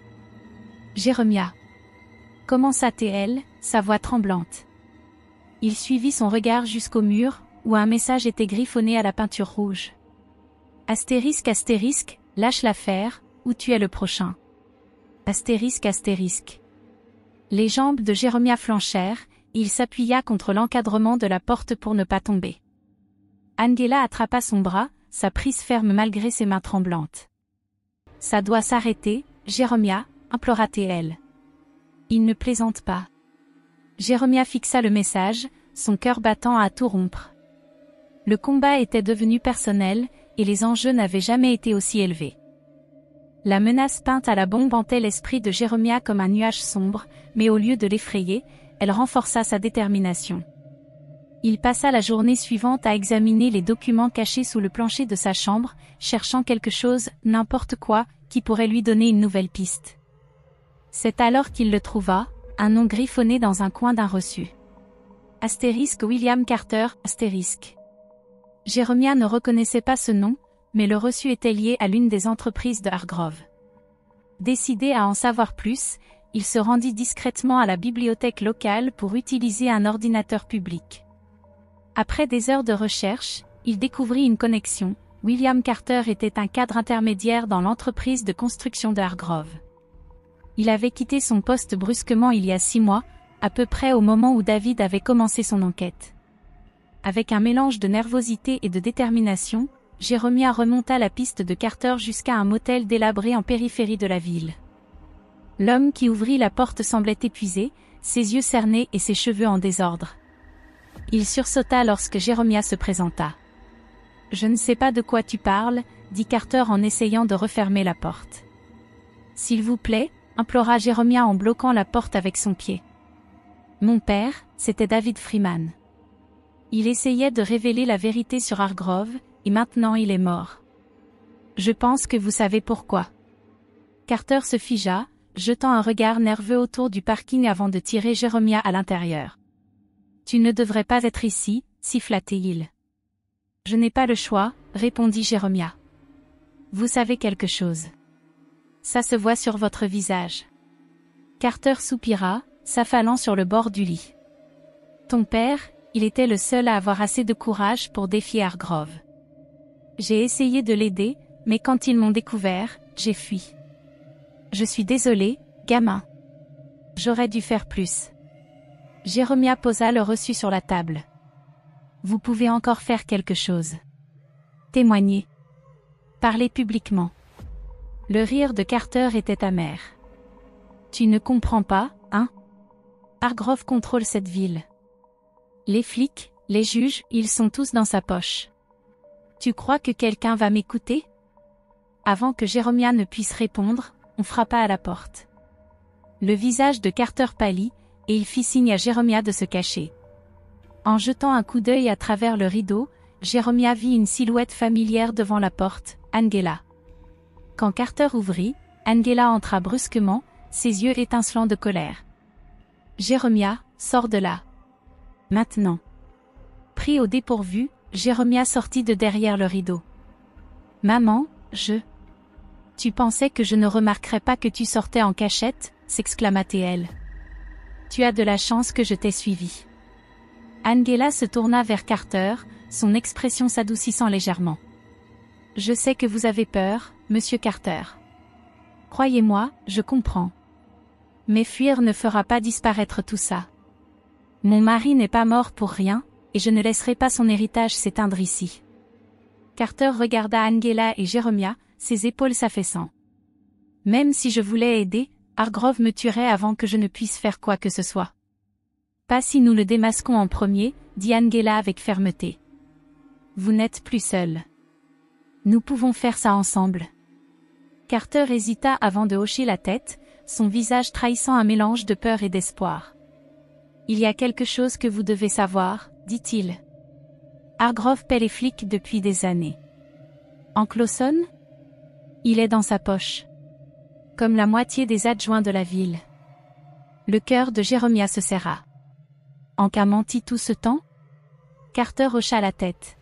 « Jeremiah » commença-t-elle, sa voix tremblante. Il suivit son regard jusqu'au mur, où un message était griffonné à la peinture rouge. Astérisque astérisque, lâche l'affaire, ou tu es le prochain. Astérisque astérisque. Les jambes de Jeremiah flanchèrent, et il s'appuya contre l'encadrement de la porte pour ne pas tomber. Angela attrapa son bras, sa prise ferme malgré ses mains tremblantes. Ça doit s'arrêter, Jeremiah, implora-t-elle. Il ne plaisante pas. Jeremiah fixa le message, son cœur battant à tout rompre. Le combat était devenu personnel, et les enjeux n'avaient jamais été aussi élevés. La menace peinte à la bombe hantait l'esprit de Jeremiah comme un nuage sombre, mais au lieu de l'effrayer, elle renforça sa détermination. Il passa la journée suivante à examiner les documents cachés sous le plancher de sa chambre, cherchant quelque chose, n'importe quoi, qui pourrait lui donner une nouvelle piste. C'est alors qu'il le trouva, un nom griffonné dans un coin d'un reçu. Astérisque William Carter, astérisque. Jeremiah ne reconnaissait pas ce nom, mais le reçu était lié à l'une des entreprises de Hargrove. Décidé à en savoir plus, il se rendit discrètement à la bibliothèque locale pour utiliser un ordinateur public. Après des heures de recherche, il découvrit une connexion. William Carter était un cadre intermédiaire dans l'entreprise de construction de Hargrove. Il avait quitté son poste brusquement il y a 6 mois, à peu près au moment où David avait commencé son enquête. Avec un mélange de nervosité et de détermination, Jeremiah remonta la piste de Carter jusqu'à un motel délabré en périphérie de la ville. L'homme qui ouvrit la porte semblait épuisé, ses yeux cernés et ses cheveux en désordre. Il sursauta lorsque Jeremiah se présenta. « Je ne sais pas de quoi tu parles » dit Carter en essayant de refermer la porte. « S'il vous plaît » implora Jeremiah en bloquant la porte avec son pied. Mon père, c'était David Freeman. Il essayait de révéler la vérité sur Hargrove, et maintenant il est mort. Je pense que vous savez pourquoi. Carter se figea, jetant un regard nerveux autour du parking avant de tirer Jeremiah à l'intérieur. Tu ne devrais pas être ici, siffla-t-il. Je n'ai pas le choix, répondit Jeremiah. Vous savez quelque chose. Ça se voit sur votre visage. Carter soupira, s'affalant sur le bord du lit. Ton père, il était le seul à avoir assez de courage pour défier Hargrove. J'ai essayé de l'aider, mais quand ils m'ont découvert, j'ai fui. Je suis désolé, gamin. J'aurais dû faire plus. Jeremiah posa le reçu sur la table. Vous pouvez encore faire quelque chose. Témoigner. Parler publiquement. Le rire de Carter était amer. Tu ne comprends pas, hein? Hargrove contrôle cette ville. Les flics, les juges, ils sont tous dans sa poche. Tu crois que quelqu'un va m'écouter? Avant que Jeremiah ne puisse répondre, on frappa à la porte. Le visage de Carter pâlit, et il fit signe à Jeremiah de se cacher. En jetant un coup d'œil à travers le rideau, Jeremiah vit une silhouette familière devant la porte, Angela. Quand Carter ouvrit, Angela entra brusquement, ses yeux étincelants de colère. Jeremiah, sors de là. Maintenant. Pris au dépourvu, Jeremiah sortit de derrière le rideau. Maman, Tu pensais que je ne remarquerais pas que tu sortais en cachette, s'exclama-t-elle. Tu as de la chance que je t'ai suivi. Angela se tourna vers Carter, son expression s'adoucissant légèrement. Je sais que vous avez peur, monsieur Carter. Croyez-moi, je comprends. Mais fuir ne fera pas disparaître tout ça. Mon mari n'est pas mort pour rien, et je ne laisserai pas son héritage s'éteindre ici. Carter regarda Angela et Jeremiah, ses épaules s'affaissant. Même si je voulais aider, Hargrove me tuerait avant que je ne puisse faire quoi que ce soit. Pas si nous le démasquons en premier, dit Angela avec fermeté. Vous n'êtes plus seul. Nous pouvons faire ça ensemble. Carter hésita avant de hocher la tête, son visage trahissant un mélange de peur et d'espoir. Il y a quelque chose que vous devez savoir, dit-il. Hargrove paie les flics depuis des années. Hank Lawson? Il est dans sa poche. Comme la moitié des adjoints de la ville. Le cœur de Jeremiah se serra. Hank a menti tout ce temps? Carter hocha la tête.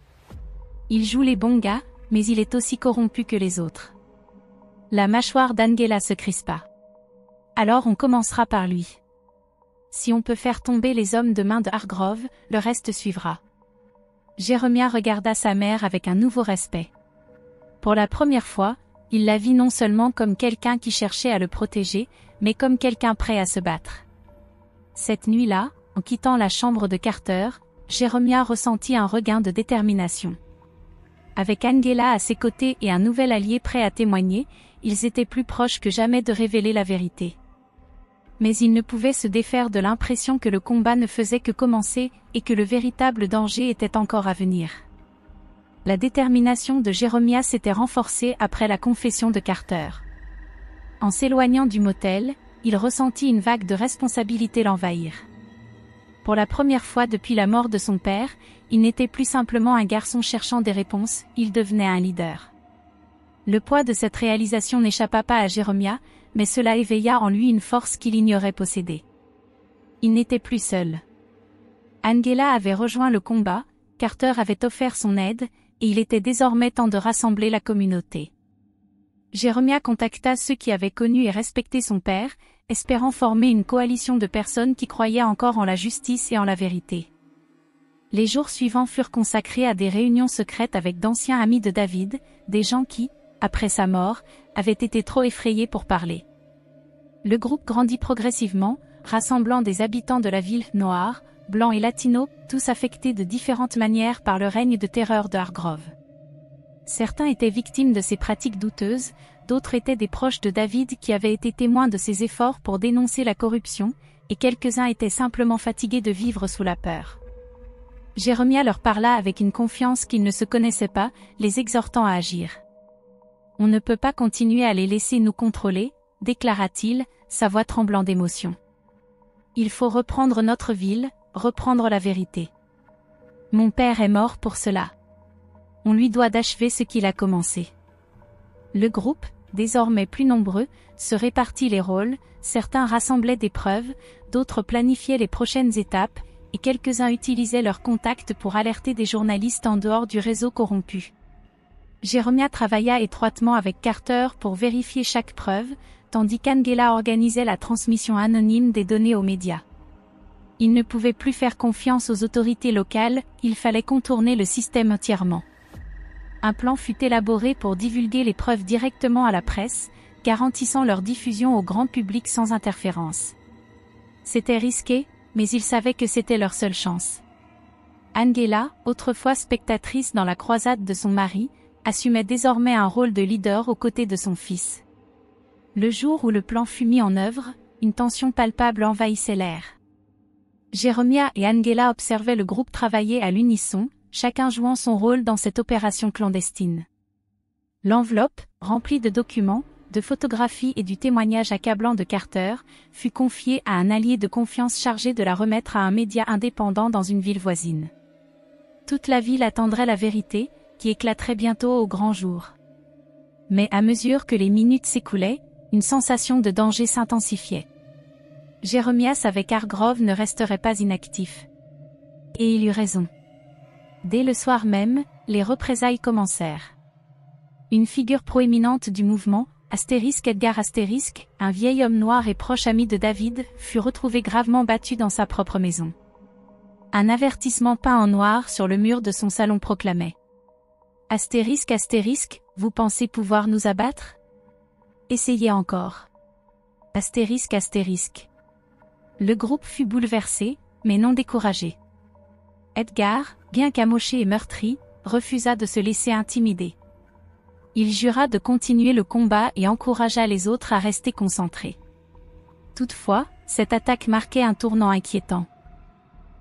Il joue les bons gars, mais il est aussi corrompu que les autres. La mâchoire d'Angela se crispa. Alors on commencera par lui. Si on peut faire tomber les hommes de main de Hargrove, le reste suivra. Jeremiah regarda sa mère avec un nouveau respect. Pour la première fois, il la vit non seulement comme quelqu'un qui cherchait à le protéger, mais comme quelqu'un prêt à se battre. Cette nuit-là, en quittant la chambre de Carter, Jeremiah ressentit un regain de détermination. Avec Angela à ses côtés et un nouvel allié prêt à témoigner, ils étaient plus proches que jamais de révéler la vérité. Mais ils ne pouvaient se défaire de l'impression que le combat ne faisait que commencer et que le véritable danger était encore à venir. La détermination de Jeremiah s'était renforcée après la confession de Carter. En s'éloignant du motel, il ressentit une vague de responsabilité l'envahir. Pour la première fois depuis la mort de son père, il n'était plus simplement un garçon cherchant des réponses, il devenait un leader. Le poids de cette réalisation n'échappa pas à Jeremiah, mais cela éveilla en lui une force qu'il ignorait posséder. Il n'était plus seul. Angela avait rejoint le combat, Carter avait offert son aide, et il était désormais temps de rassembler la communauté. Jeremiah contacta ceux qui avaient connu et respecté son père, espérant former une coalition de personnes qui croyaient encore en la justice et en la vérité. Les jours suivants furent consacrés à des réunions secrètes avec d'anciens amis de David, des gens qui, après sa mort, avaient été trop effrayés pour parler. Le groupe grandit progressivement, rassemblant des habitants de la ville noirs, blancs et latinos, tous affectés de différentes manières par le règne de terreur de Hargrove. Certains étaient victimes de ces pratiques douteuses, d'autres étaient des proches de David qui avaient été témoins de ses efforts pour dénoncer la corruption, et quelques-uns étaient simplement fatigués de vivre sous la peur. Jeremiah leur parla avec une confiance qu'ils ne se connaissaient pas, les exhortant à agir. « On ne peut pas continuer à les laisser nous contrôler, déclara-t-il, sa voix tremblant d'émotion. Il faut reprendre notre ville, reprendre la vérité. Mon père est mort pour cela. On lui doit d'achever ce qu'il a commencé. » Le groupe, désormais plus nombreux, se répartit les rôles, certains rassemblaient des preuves, d'autres planifiaient les prochaines étapes, et quelques-uns utilisaient leurs contacts pour alerter des journalistes en dehors du réseau corrompu. Jeremiah travailla étroitement avec Carter pour vérifier chaque preuve, tandis qu'Angela organisait la transmission anonyme des données aux médias. Il ne pouvait plus faire confiance aux autorités locales, il fallait contourner le système entièrement. Un plan fut élaboré pour divulguer les preuves directement à la presse, garantissant leur diffusion au grand public sans interférence. C'était risqué, mais ils savaient que c'était leur seule chance. Angela, autrefois spectatrice dans la croisade de son mari, assumait désormais un rôle de leader aux côtés de son fils. Le jour où le plan fut mis en œuvre, une tension palpable envahissait l'air. Jeremiah et Angela observaient le groupe travailler à l'unisson, chacun jouant son rôle dans cette opération clandestine. L'enveloppe, remplie de documents, de photographies et du témoignage accablant de Carter, fut confiée à un allié de confiance chargé de la remettre à un média indépendant dans une ville voisine. Toute la ville attendrait la vérité, qui éclaterait bientôt au grand jour. Mais à mesure que les minutes s'écoulaient, une sensation de danger s'intensifiait. Jeremiah savait qu'Hargrove ne resterait pas inactif. Et il eut raison. Dès le soir même, les représailles commencèrent. Une figure proéminente du mouvement, Edgar Asterisk, un vieil homme noir et proche ami de David, fut retrouvé gravement battu dans sa propre maison. Un avertissement peint en noir sur le mur de son salon proclamait: « Asterisk, vous pensez pouvoir nous abattre? Essayez encore. Asterisk. » Le groupe fut bouleversé, mais non découragé. Edgar, bien qu'amoché et meurtri, refusa de se laisser intimider. Il jura de continuer le combat et encouragea les autres à rester concentrés. Toutefois, cette attaque marquait un tournant inquiétant.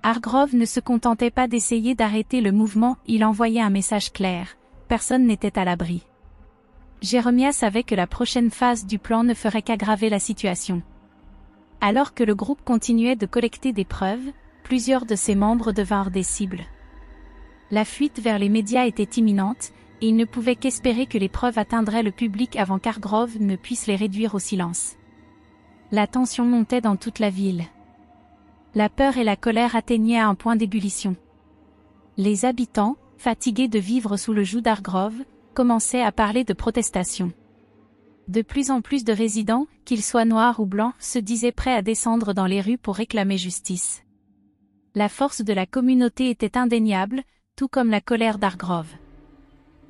Hargrove ne se contentait pas d'essayer d'arrêter le mouvement, il envoyait un message clair: personne n'était à l'abri. Jérémia savait que la prochaine phase du plan ne ferait qu'aggraver la situation. Alors que le groupe continuait de collecter des preuves, plusieurs de ses membres devinrent des cibles. La fuite vers les médias était imminente, et il ne pouvait qu'espérer que les preuves atteindraient le public avant qu'Hargrove ne puisse les réduire au silence. La tension montait dans toute la ville. La peur et la colère atteignaient à un point d'ébullition. Les habitants, fatigués de vivre sous le joug d'Hargrove, commençaient à parler de protestation. De plus en plus de résidents, qu'ils soient noirs ou blancs, se disaient prêts à descendre dans les rues pour réclamer justice. La force de la communauté était indéniable, tout comme la colère d'Hargrove.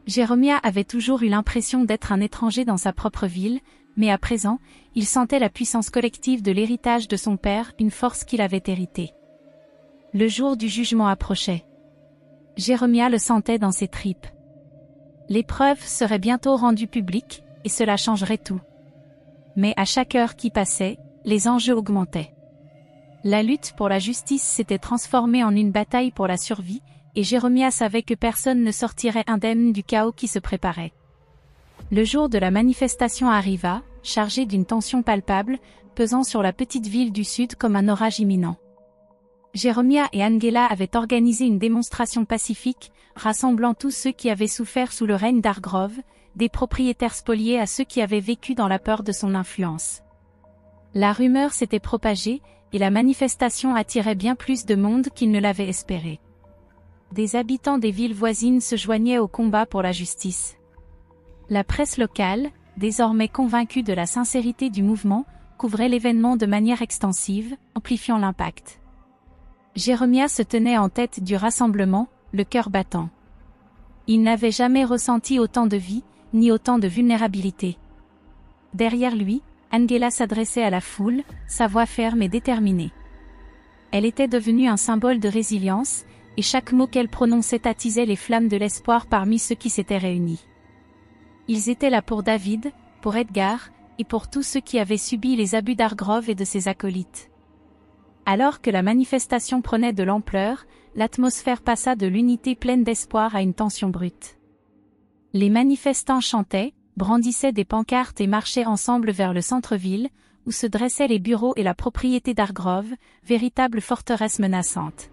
Jérémia avait toujours eu l'impression d'être un étranger dans sa propre ville, mais à présent, il sentait la puissance collective de l'héritage de son père, une force qu'il avait héritée. Le jour du jugement approchait. Jérémia le sentait dans ses tripes. Les preuves seraient bientôt rendues publiques, et cela changerait tout. Mais à chaque heure qui passait, les enjeux augmentaient. La lutte pour la justice s'était transformée en une bataille pour la survie, et Jérémia savait que personne ne sortirait indemne du chaos qui se préparait. Le jour de la manifestation arriva, chargé d'une tension palpable, pesant sur la petite ville du sud comme un orage imminent. Jérémia et Angela avaient organisé une démonstration pacifique, rassemblant tous ceux qui avaient souffert sous le règne d'Hargrove, des propriétaires spoliés à ceux qui avaient vécu dans la peur de son influence. La rumeur s'était propagée, et la manifestation attirait bien plus de monde qu'il ne l'avait espéré. Des habitants des villes voisines se joignaient au combat pour la justice. La presse locale, désormais convaincue de la sincérité du mouvement, couvrait l'événement de manière extensive, amplifiant l'impact. Jérémia se tenait en tête du rassemblement, le cœur battant. Il n'avait jamais ressenti autant de vie, ni autant de vulnérabilité. Derrière lui, Angela s'adressait à la foule, sa voix ferme et déterminée. Elle était devenue un symbole de résilience, et chaque mot qu'elle prononçait attisait les flammes de l'espoir parmi ceux qui s'étaient réunis. Ils étaient là pour David, pour Edgar, et pour tous ceux qui avaient subi les abus d'Hargrove et de ses acolytes. Alors que la manifestation prenait de l'ampleur, l'atmosphère passa de l'unité pleine d'espoir à une tension brute. Les manifestants chantaient, brandissaient des pancartes et marchaient ensemble vers le centre-ville, où se dressaient les bureaux et la propriété d'Hargrove, véritable forteresse menaçante.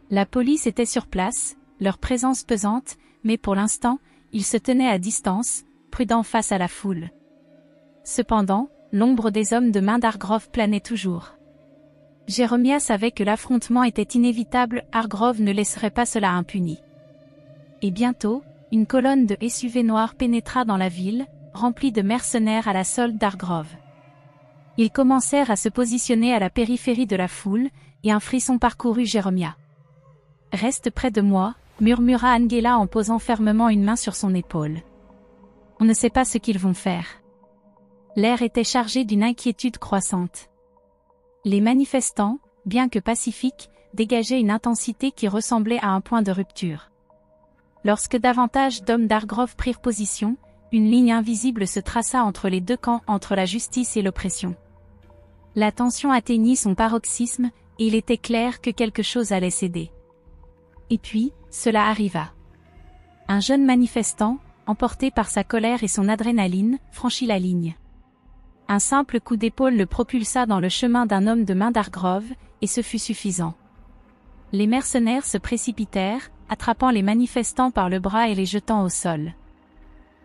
La police était sur place, leur présence pesante, mais pour l'instant, ils se tenaient à distance, prudents face à la foule. Cependant, l'ombre des hommes de main d'Hargrove planait toujours. Jérémia savait que l'affrontement était inévitable, Hargrove ne laisserait pas cela impuni. Et bientôt, une colonne de SUV noirs pénétra dans la ville, remplie de mercenaires à la solde d'Hargrove. Ils commencèrent à se positionner à la périphérie de la foule, et un frisson parcourut Jérémia. « Reste près de moi », murmura Angela en posant fermement une main sur son épaule. « On ne sait pas ce qu'ils vont faire. » L'air était chargé d'une inquiétude croissante. Les manifestants, bien que pacifiques, dégageaient une intensité qui ressemblait à un point de rupture. Lorsque davantage d'hommes d'Hargrove prirent position, une ligne invisible se traça entre les deux camps, entre la justice et l'oppression. La tension atteignit son paroxysme, et il était clair que quelque chose allait céder. Et puis, cela arriva. Un jeune manifestant, emporté par sa colère et son adrénaline, franchit la ligne. Un simple coup d'épaule le propulsa dans le chemin d'un homme de main d'Hargrove, et ce fut suffisant. Les mercenaires se précipitèrent, attrapant les manifestants par le bras et les jetant au sol.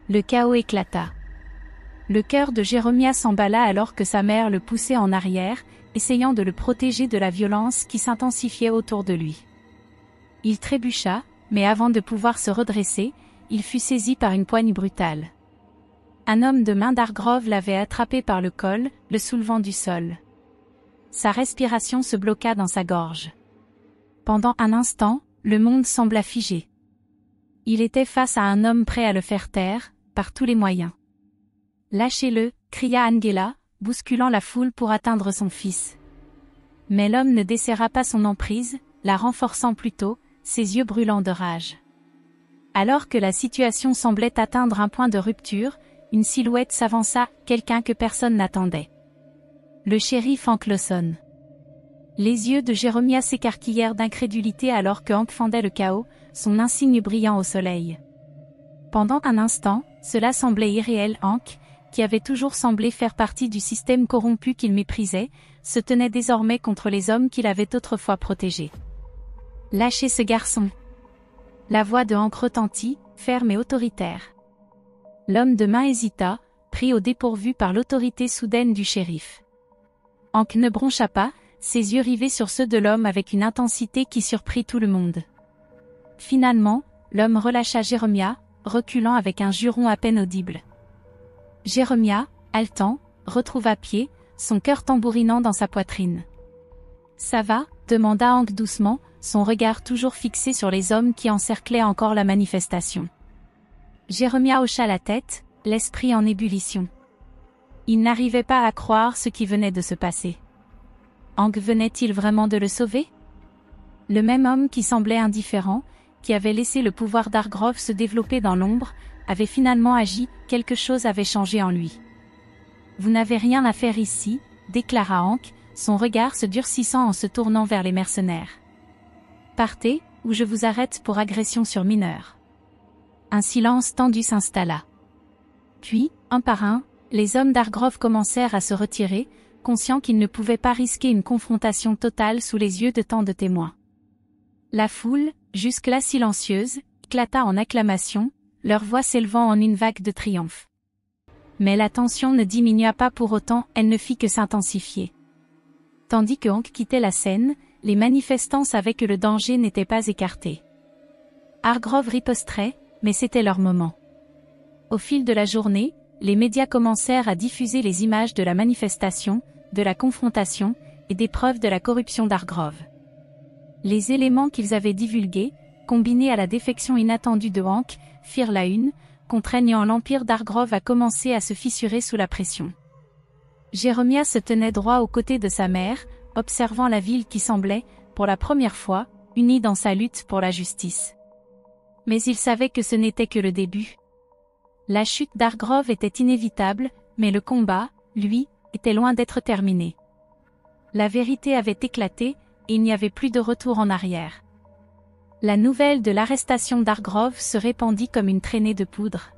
Le chaos éclata. Le cœur de Jérémia s'emballa alors que sa mère le poussait en arrière, essayant de le protéger de la violence qui s'intensifiait autour de lui. Il trébucha, mais avant de pouvoir se redresser, il fut saisi par une poigne brutale. Un homme de main d'Hargrove l'avait attrapé par le col, le soulevant du sol. Sa respiration se bloqua dans sa gorge. Pendant un instant, le monde sembla figé. Il était face à un homme prêt à le faire taire, par tous les moyens. « Lâchez-le » cria Angela, bousculant la foule pour atteindre son fils. Mais l'homme ne desserra pas son emprise, la renforçant plutôt, ses yeux brûlants de rage. Alors que la situation semblait atteindre un point de rupture, une silhouette s'avança, quelqu'un que personne n'attendait. Le shérif Hank Lawson. Les yeux de Jérémia s'écarquillèrent d'incrédulité alors que Hank fendait le chaos, son insigne brillant au soleil. Pendant un instant, cela semblait irréel. Hank, qui avait toujours semblé faire partie du système corrompu qu'il méprisait, se tenait désormais contre les hommes qu'il avait autrefois protégés. « Lâchez ce garçon !» La voix de Hank retentit, ferme et autoritaire. L'homme de main hésita, pris au dépourvu par l'autorité soudaine du shérif. Hank ne broncha pas, ses yeux rivés sur ceux de l'homme avec une intensité qui surprit tout le monde. Finalement, l'homme relâcha Jeremiah, reculant avec un juron à peine audible. Jeremiah, haletant, retrouva pied, son cœur tambourinant dans sa poitrine. « Ça va ?» demanda Hank doucement, son regard toujours fixé sur les hommes qui encerclaient encore la manifestation. Jeremiah hocha la tête, l'esprit en ébullition. Il n'arrivait pas à croire ce qui venait de se passer. Hank venait-il vraiment de le sauver? Le même homme qui semblait indifférent, qui avait laissé le pouvoir d'Hargrove se développer dans l'ombre, avait finalement agi, quelque chose avait changé en lui. « Vous n'avez rien à faire ici », déclara Hank, son regard se durcissant en se tournant vers les mercenaires. « Partez, ou je vous arrête pour agression sur mineur. » Un silence tendu s'installa. Puis, un par un, les hommes d'Hargrove commencèrent à se retirer, conscients qu'ils ne pouvaient pas risquer une confrontation totale sous les yeux de tant de témoins. La foule, jusque-là silencieuse, éclata en acclamations, leur voix s'élevant en une vague de triomphe. Mais la tension ne diminua pas pour autant, elle ne fit que s'intensifier. Tandis que Hank quittait la scène, les manifestants savaient que le danger n'était pas écarté. Hargrove riposterait, mais c'était leur moment. Au fil de la journée, les médias commencèrent à diffuser les images de la manifestation, de la confrontation, et des preuves de la corruption d'Hargrove. Les éléments qu'ils avaient divulgués, combinés à la défection inattendue de Hank, firent la une, contraignant l'empire d'Hargrove à commencer à se fissurer sous la pression. Jeremiah se tenait droit aux côtés de sa mère, observant la ville qui semblait, pour la première fois, unie dans sa lutte pour la justice. Mais il savait que ce n'était que le début. La chute d'Hargrove était inévitable, mais le combat, lui, était loin d'être terminé. La vérité avait éclaté, et il n'y avait plus de retour en arrière. La nouvelle de l'arrestation d'Hargrove se répandit comme une traînée de poudre.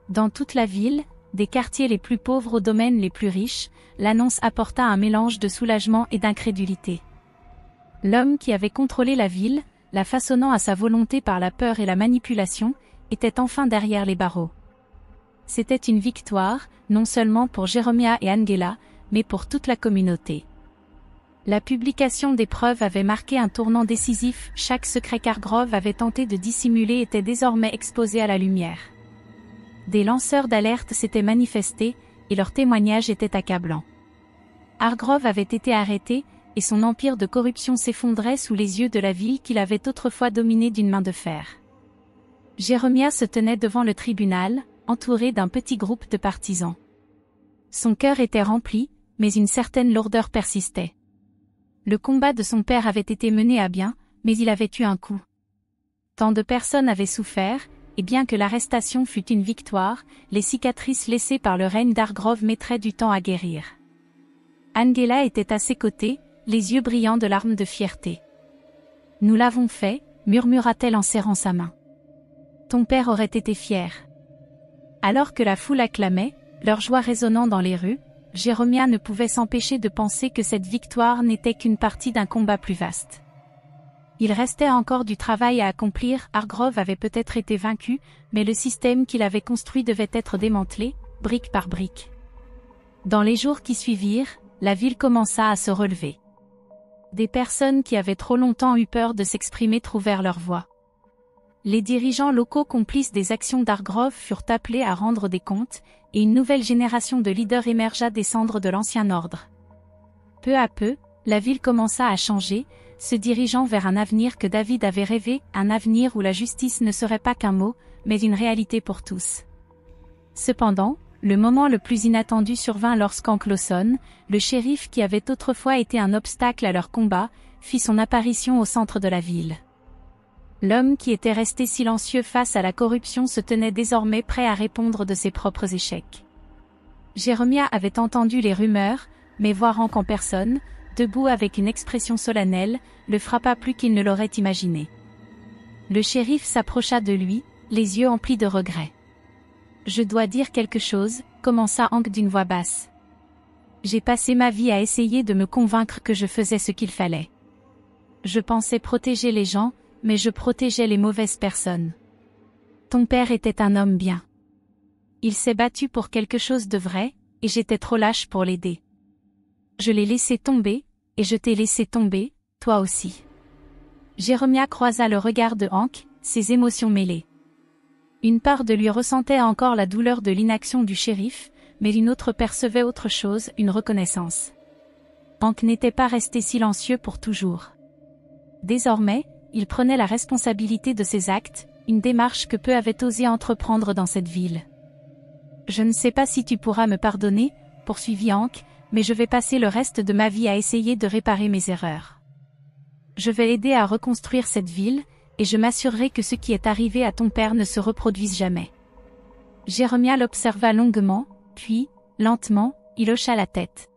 Dans toute la ville, des quartiers les plus pauvres aux domaines les plus riches, l'annonce apporta un mélange de soulagement et d'incrédulité. L'homme qui avait contrôlé la ville, la façonnant à sa volonté par la peur et la manipulation, était enfin derrière les barreaux. C'était une victoire, non seulement pour Jeremiah et Angela, mais pour toute la communauté. La publication des preuves avait marqué un tournant décisif, chaque secret qu'Hargrove avait tenté de dissimuler était désormais exposé à la lumière. Des lanceurs d'alerte s'étaient manifestés, et leurs témoignages étaient accablants. Hargrove avait été arrêté, et son empire de corruption s'effondrait sous les yeux de la ville qu'il avait autrefois dominée d'une main de fer. Jeremiah se tenait devant le tribunal, entouré d'un petit groupe de partisans. Son cœur était rempli, mais une certaine lourdeur persistait. Le combat de son père avait été mené à bien, mais il avait eu un coup. Tant de personnes avaient souffert, et bien que l'arrestation fût une victoire, les cicatrices laissées par le règne d'Hargrove mettraient du temps à guérir. Angela était à ses côtés, les yeux brillants de larmes de fierté. « Nous l'avons fait », murmura-t-elle en serrant sa main. « Ton père aurait été fier. » Alors que la foule acclamait, leur joie résonnant dans les rues, Jeremiah ne pouvait s'empêcher de penser que cette victoire n'était qu'une partie d'un combat plus vaste. Il restait encore du travail à accomplir. Hargrove avait peut-être été vaincu, mais le système qu'il avait construit devait être démantelé, brique par brique. Dans les jours qui suivirent, la ville commença à se relever. Des personnes qui avaient trop longtemps eu peur de s'exprimer trouvèrent leur voix. Les dirigeants locaux complices des actions d'Hargrove furent appelés à rendre des comptes, et une nouvelle génération de leaders émergea des cendres de l'ancien ordre. Peu à peu, la ville commença à changer, se dirigeant vers un avenir que David avait rêvé, un avenir où la justice ne serait pas qu'un mot, mais une réalité pour tous. Cependant, le moment le plus inattendu survint lorsqu'Hank Lawson, le shérif qui avait autrefois été un obstacle à leur combat, fit son apparition au centre de la ville. L'homme qui était resté silencieux face à la corruption se tenait désormais prêt à répondre de ses propres échecs. Jeremiah avait entendu les rumeurs, mais voir Hank en personne, debout avec une expression solennelle, le frappa plus qu'il ne l'aurait imaginé. Le shérif s'approcha de lui, les yeux emplis de regret. Je dois dire quelque chose, commença Hank d'une voix basse. J'ai passé ma vie à essayer de me convaincre que je faisais ce qu'il fallait. Je pensais protéger les gens, mais je protégeais les mauvaises personnes. Ton père était un homme bien. Il s'est battu pour quelque chose de vrai, et j'étais trop lâche pour l'aider. Je l'ai laissé tomber, et je t'ai laissé tomber, toi aussi. Jeremiah croisa le regard de Hank, ses émotions mêlées. Une part de lui ressentait encore la douleur de l'inaction du shérif, mais une autre percevait autre chose, une reconnaissance. Hank n'était pas resté silencieux pour toujours. Désormais, il prenait la responsabilité de ses actes, une démarche que peu avaient osé entreprendre dans cette ville. Je ne sais pas si tu pourras me pardonner, poursuivit Hank, mais je vais passer le reste de ma vie à essayer de réparer mes erreurs. Je vais aider à reconstruire cette ville, et je m'assurerai que ce qui est arrivé à ton père ne se reproduise jamais. Jeremiah l'observa longuement, puis, lentement, il hocha la tête.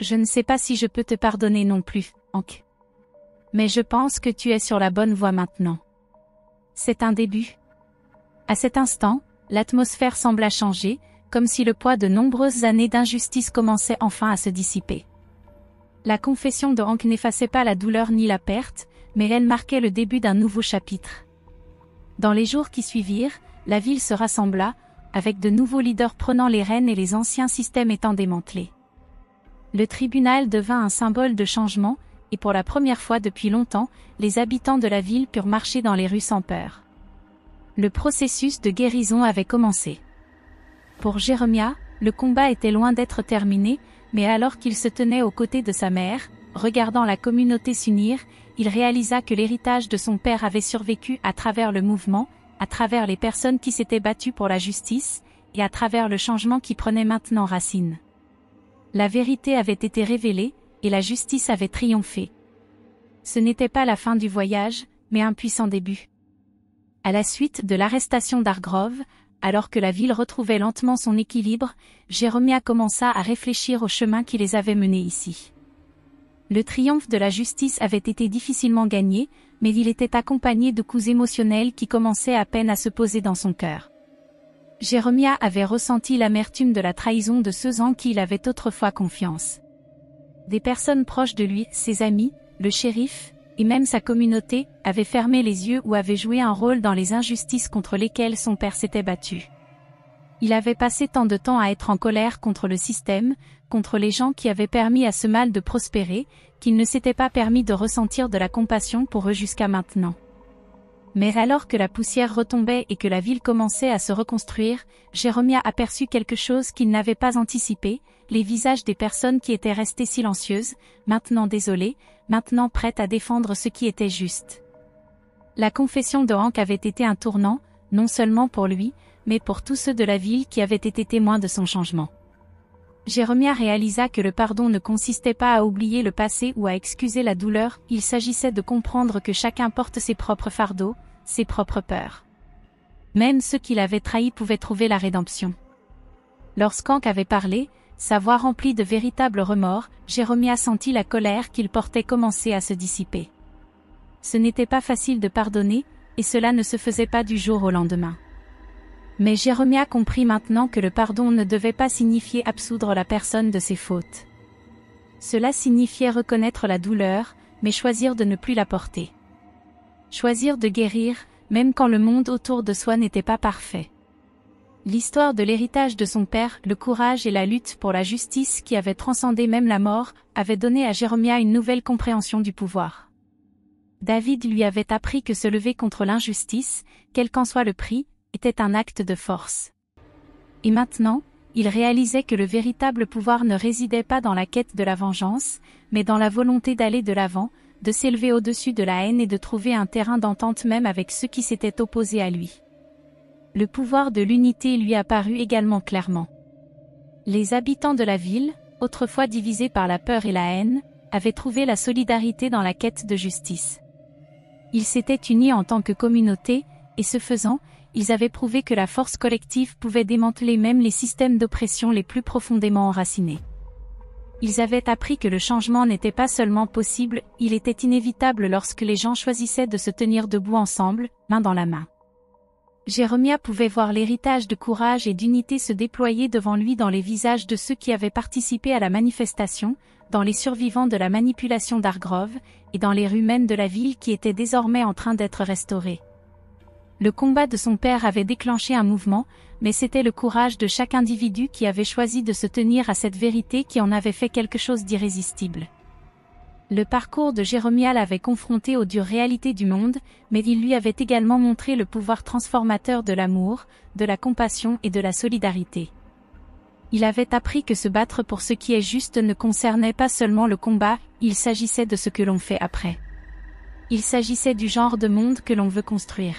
Je ne sais pas si je peux te pardonner non plus, Hank. Mais je pense que tu es sur la bonne voie maintenant. C'est un début. À cet instant, l'atmosphère sembla changer, comme si le poids de nombreuses années d'injustice commençait enfin à se dissiper. La confession de Hank n'effaçait pas la douleur ni la perte, mais elle marquait le début d'un nouveau chapitre. Dans les jours qui suivirent, la ville se rassembla, avec de nouveaux leaders prenant les rênes et les anciens systèmes étant démantelés. Le tribunal devint un symbole de changement, et pour la première fois depuis longtemps, les habitants de la ville purent marcher dans les rues sans peur. Le processus de guérison avait commencé. Pour Jeremiah, le combat était loin d'être terminé, mais alors qu'il se tenait aux côtés de sa mère, regardant la communauté s'unir, il réalisa que l'héritage de son père avait survécu à travers le mouvement, à travers les personnes qui s'étaient battues pour la justice, et à travers le changement qui prenait maintenant racine. La vérité avait été révélée, et la justice avait triomphé. Ce n'était pas la fin du voyage, mais un puissant début. À la suite de l'arrestation d'Hargrove, alors que la ville retrouvait lentement son équilibre, Jeremiah commença à réfléchir au chemin qui les avait menés ici. Le triomphe de la justice avait été difficilement gagné, mais il était accompagné de coups émotionnels qui commençaient à peine à se poser dans son cœur. Jeremiah avait ressenti l'amertume de la trahison de ceux en qui il avait autrefois confiance. Des personnes proches de lui, ses amis, le shérif, et même sa communauté, avaient fermé les yeux ou avaient joué un rôle dans les injustices contre lesquelles son père s'était battu. Il avait passé tant de temps à être en colère contre le système, contre les gens qui avaient permis à ce mal de prospérer, qu'il ne s'était pas permis de ressentir de la compassion pour eux jusqu'à maintenant. Mais alors que la poussière retombait et que la ville commençait à se reconstruire, Jeremiah aperçut quelque chose qu'il n'avait pas anticipé, les visages des personnes qui étaient restées silencieuses, maintenant désolées, maintenant prêtes à défendre ce qui était juste. La confession de Hank avait été un tournant, non seulement pour lui, mais pour tous ceux de la ville qui avaient été témoins de son changement. Jeremiah réalisa que le pardon ne consistait pas à oublier le passé ou à excuser la douleur, il s'agissait de comprendre que chacun porte ses propres fardeaux, ses propres peurs. Même ceux qui l'avaient trahi pouvaient trouver la rédemption. Lorsqu'Hank avait parlé, sa voix remplie de véritables remords, Jeremiah sentit la colère qu'il portait commencer à se dissiper. Ce n'était pas facile de pardonner, et cela ne se faisait pas du jour au lendemain. Mais Jeremiah comprit maintenant que le pardon ne devait pas signifier absoudre la personne de ses fautes. Cela signifiait reconnaître la douleur, mais choisir de ne plus la porter. Choisir de guérir, même quand le monde autour de soi n'était pas parfait. L'histoire de l'héritage de son père, le courage et la lutte pour la justice qui avait transcendé même la mort, avait donné à Jeremiah une nouvelle compréhension du pouvoir. David lui avait appris que se lever contre l'injustice, quel qu'en soit le prix, était un acte de force. Et maintenant, il réalisait que le véritable pouvoir ne résidait pas dans la quête de la vengeance, mais dans la volonté d'aller de l'avant, de s'élever au-dessus de la haine et de trouver un terrain d'entente même avec ceux qui s'étaient opposés à lui. Le pouvoir de l'unité lui apparut également clairement. Les habitants de la ville, autrefois divisés par la peur et la haine, avaient trouvé la solidarité dans la quête de justice. Ils s'étaient unis en tant que communauté, et ce faisant, ils avaient prouvé que la force collective pouvait démanteler même les systèmes d'oppression les plus profondément enracinés. Ils avaient appris que le changement n'était pas seulement possible, il était inévitable lorsque les gens choisissaient de se tenir debout ensemble, main dans la main. Jérémia pouvait voir l'héritage de courage et d'unité se déployer devant lui dans les visages de ceux qui avaient participé à la manifestation, dans les survivants de la manipulation d'Argrove, et dans les rues mêmes de la ville qui était désormais en train d'être restaurée. Le combat de son père avait déclenché un mouvement, mais c'était le courage de chaque individu qui avait choisi de se tenir à cette vérité qui en avait fait quelque chose d'irrésistible. Le parcours de Jérémia l'avait confronté aux dures réalités du monde, mais il lui avait également montré le pouvoir transformateur de l'amour, de la compassion et de la solidarité. Il avait appris que se battre pour ce qui est juste ne concernait pas seulement le combat, il s'agissait de ce que l'on fait après. Il s'agissait du genre de monde que l'on veut construire.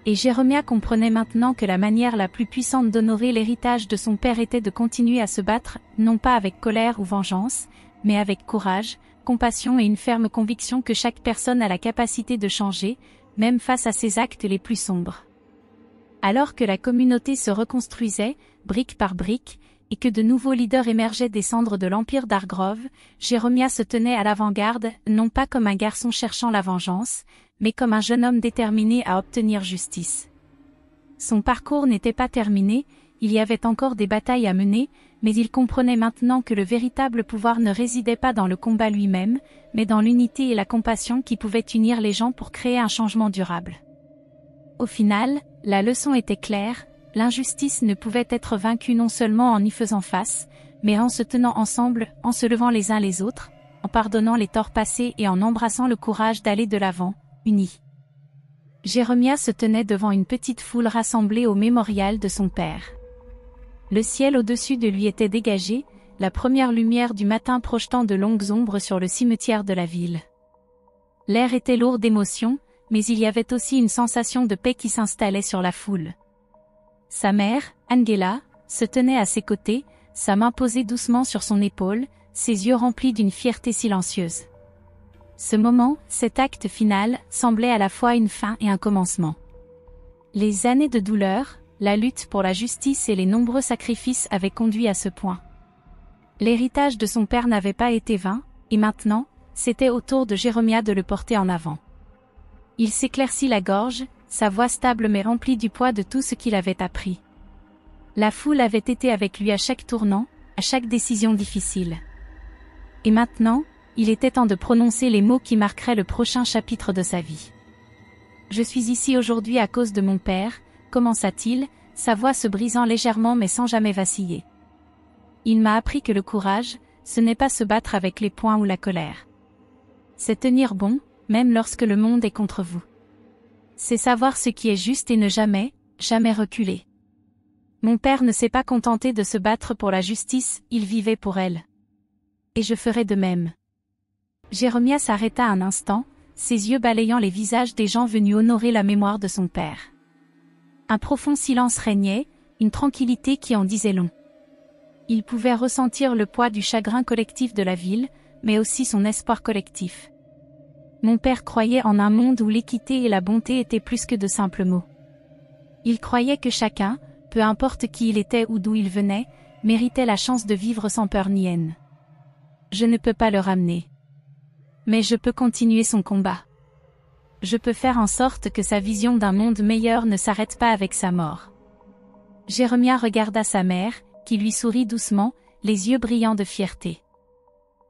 Et Jérémia comprenait maintenant que la manière la plus puissante d'honorer l'héritage de son père était de continuer à se battre, non pas avec colère ou vengeance, mais avec courage, compassion et une ferme conviction que chaque personne a la capacité de changer, même face à ses actes les plus sombres. Alors que la communauté se reconstruisait, brique par brique, et que de nouveaux leaders émergeaient des cendres de l'empire d'Argrove, Jérémia se tenait à l'avant-garde, non pas comme un garçon cherchant la vengeance, mais comme un jeune homme déterminé à obtenir justice. Son parcours n'était pas terminé, il y avait encore des batailles à mener, mais il comprenait maintenant que le véritable pouvoir ne résidait pas dans le combat lui-même, mais dans l'unité et la compassion qui pouvaient unir les gens pour créer un changement durable. Au final, la leçon était claire, l'injustice ne pouvait être vaincue non seulement en y faisant face, mais en se tenant ensemble, en se levant les uns les autres, en pardonnant les torts passés et en embrassant le courage d'aller de l'avant, unis. Jérémia se tenait devant une petite foule rassemblée au mémorial de son père. Le ciel au-dessus de lui était dégagé, la première lumière du matin projetant de longues ombres sur le cimetière de la ville. L'air était lourd d'émotion, mais il y avait aussi une sensation de paix qui s'installait sur la foule. Sa mère, Angela, se tenait à ses côtés, sa main posée doucement sur son épaule, ses yeux remplis d'une fierté silencieuse. Ce moment, cet acte final, semblait à la fois une fin et un commencement. Les années de douleur, la lutte pour la justice et les nombreux sacrifices avaient conduit à ce point. L'héritage de son père n'avait pas été vain, et maintenant, c'était au tour de Jérémia de le porter en avant. Il s'éclaircit la gorge, sa voix stable mais remplie du poids de tout ce qu'il avait appris. La foule avait été avec lui à chaque tournant, à chaque décision difficile. Et maintenant, il était temps de prononcer les mots qui marqueraient le prochain chapitre de sa vie. « Je suis ici aujourd'hui à cause de mon père », commença-t-il, sa voix se brisant légèrement mais sans jamais vaciller. Il m'a appris que le courage, ce n'est pas se battre avec les poings ou la colère. C'est tenir bon, même lorsque le monde est contre vous. C'est savoir ce qui est juste et ne jamais, jamais reculer. Mon père ne s'est pas contenté de se battre pour la justice, il vivait pour elle. Et je ferai de même. Jérémia s'arrêta un instant, ses yeux balayant les visages des gens venus honorer la mémoire de son père. Un profond silence régnait, une tranquillité qui en disait long. Il pouvait ressentir le poids du chagrin collectif de la ville, mais aussi son espoir collectif. Mon père croyait en un monde où l'équité et la bonté étaient plus que de simples mots. Il croyait que chacun, peu importe qui il était ou d'où il venait, méritait la chance de vivre sans peur ni haine. Je ne peux pas le ramener. Mais je peux continuer son combat. Je peux faire en sorte que sa vision d'un monde meilleur ne s'arrête pas avec sa mort. Jérémia regarda sa mère, qui lui sourit doucement, les yeux brillants de fierté.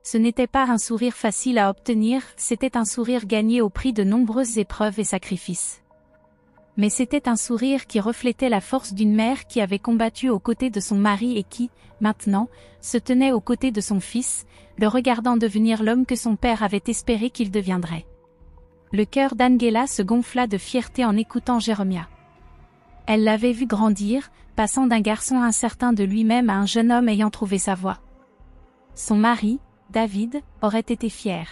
Ce n'était pas un sourire facile à obtenir, c'était un sourire gagné au prix de nombreuses épreuves et sacrifices. Mais c'était un sourire qui reflétait la force d'une mère qui avait combattu aux côtés de son mari et qui, maintenant, se tenait aux côtés de son fils, le regardant devenir l'homme que son père avait espéré qu'il deviendrait. Le cœur d'Angela se gonfla de fierté en écoutant Jérémia. Elle l'avait vu grandir, passant d'un garçon incertain de lui-même à un jeune homme ayant trouvé sa voie. Son mari, David, aurait été fier.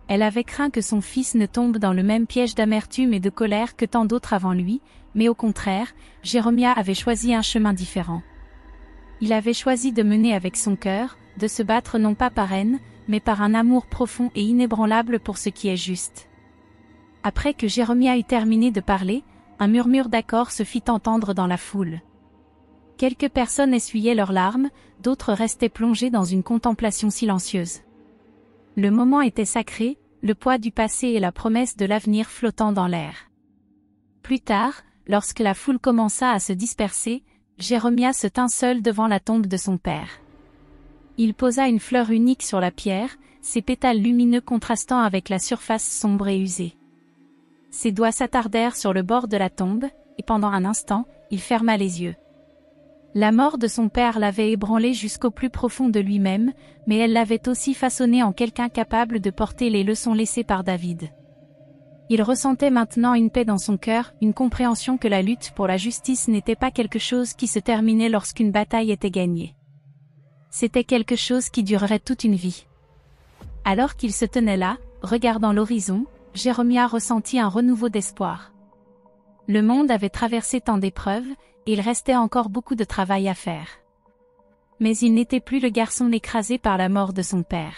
Elle avait craint que son fils ne tombe dans le même piège d'amertume et de colère que tant d'autres avant lui, mais au contraire, Jérémia avait choisi un chemin différent. Il avait choisi de mener avec son cœur, de se battre non pas par haine, mais par un amour profond et inébranlable pour ce qui est juste. Après que Jérémia eut terminé de parler, un murmure d'accord se fit entendre dans la foule. Quelques personnes essuyaient leurs larmes, d'autres restaient plongées dans une contemplation silencieuse. Le moment était sacré, le poids du passé et la promesse de l'avenir flottant dans l'air. Plus tard, lorsque la foule commença à se disperser, Jérémia se tint seul devant la tombe de son père. Il posa une fleur unique sur la pierre, ses pétales lumineux contrastant avec la surface sombre et usée. Ses doigts s'attardèrent sur le bord de la tombe, et pendant un instant, il ferma les yeux. La mort de son père l'avait ébranlé jusqu'au plus profond de lui-même, mais elle l'avait aussi façonné en quelqu'un capable de porter les leçons laissées par David. Il ressentait maintenant une paix dans son cœur, une compréhension que la lutte pour la justice n'était pas quelque chose qui se terminait lorsqu'une bataille était gagnée. C'était quelque chose qui durerait toute une vie. Alors qu'il se tenait là, regardant l'horizon, Jérémia ressentit un renouveau d'espoir. Le monde avait traversé tant d'épreuves, et il restait encore beaucoup de travail à faire. Mais il n'était plus le garçon écrasé par la mort de son père.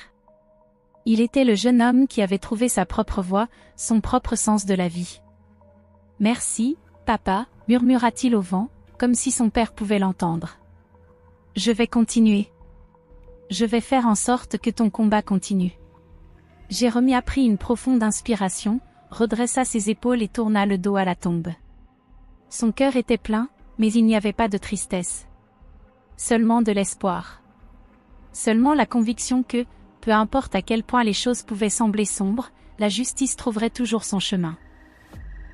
Il était le jeune homme qui avait trouvé sa propre voie, son propre sens de la vie. « Merci, papa » murmura-t-il au vent, comme si son père pouvait l'entendre. « Je vais continuer. Je vais faire en sorte que ton combat continue. » Jérémia prit une profonde inspiration, redressa ses épaules et tourna le dos à la tombe. Son cœur était plein, mais il n'y avait pas de tristesse. Seulement de l'espoir. Seulement la conviction que, peu importe à quel point les choses pouvaient sembler sombres, la justice trouverait toujours son chemin.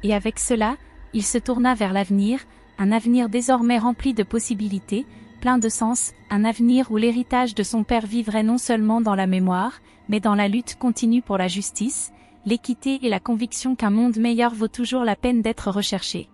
Et avec cela, il se tourna vers l'avenir, un avenir désormais rempli de possibilités, plein de sens, un avenir où l'héritage de son père vivrait non seulement dans la mémoire, mais dans la lutte continue pour la justice, l'équité et la conviction qu'un monde meilleur vaut toujours la peine d'être recherché.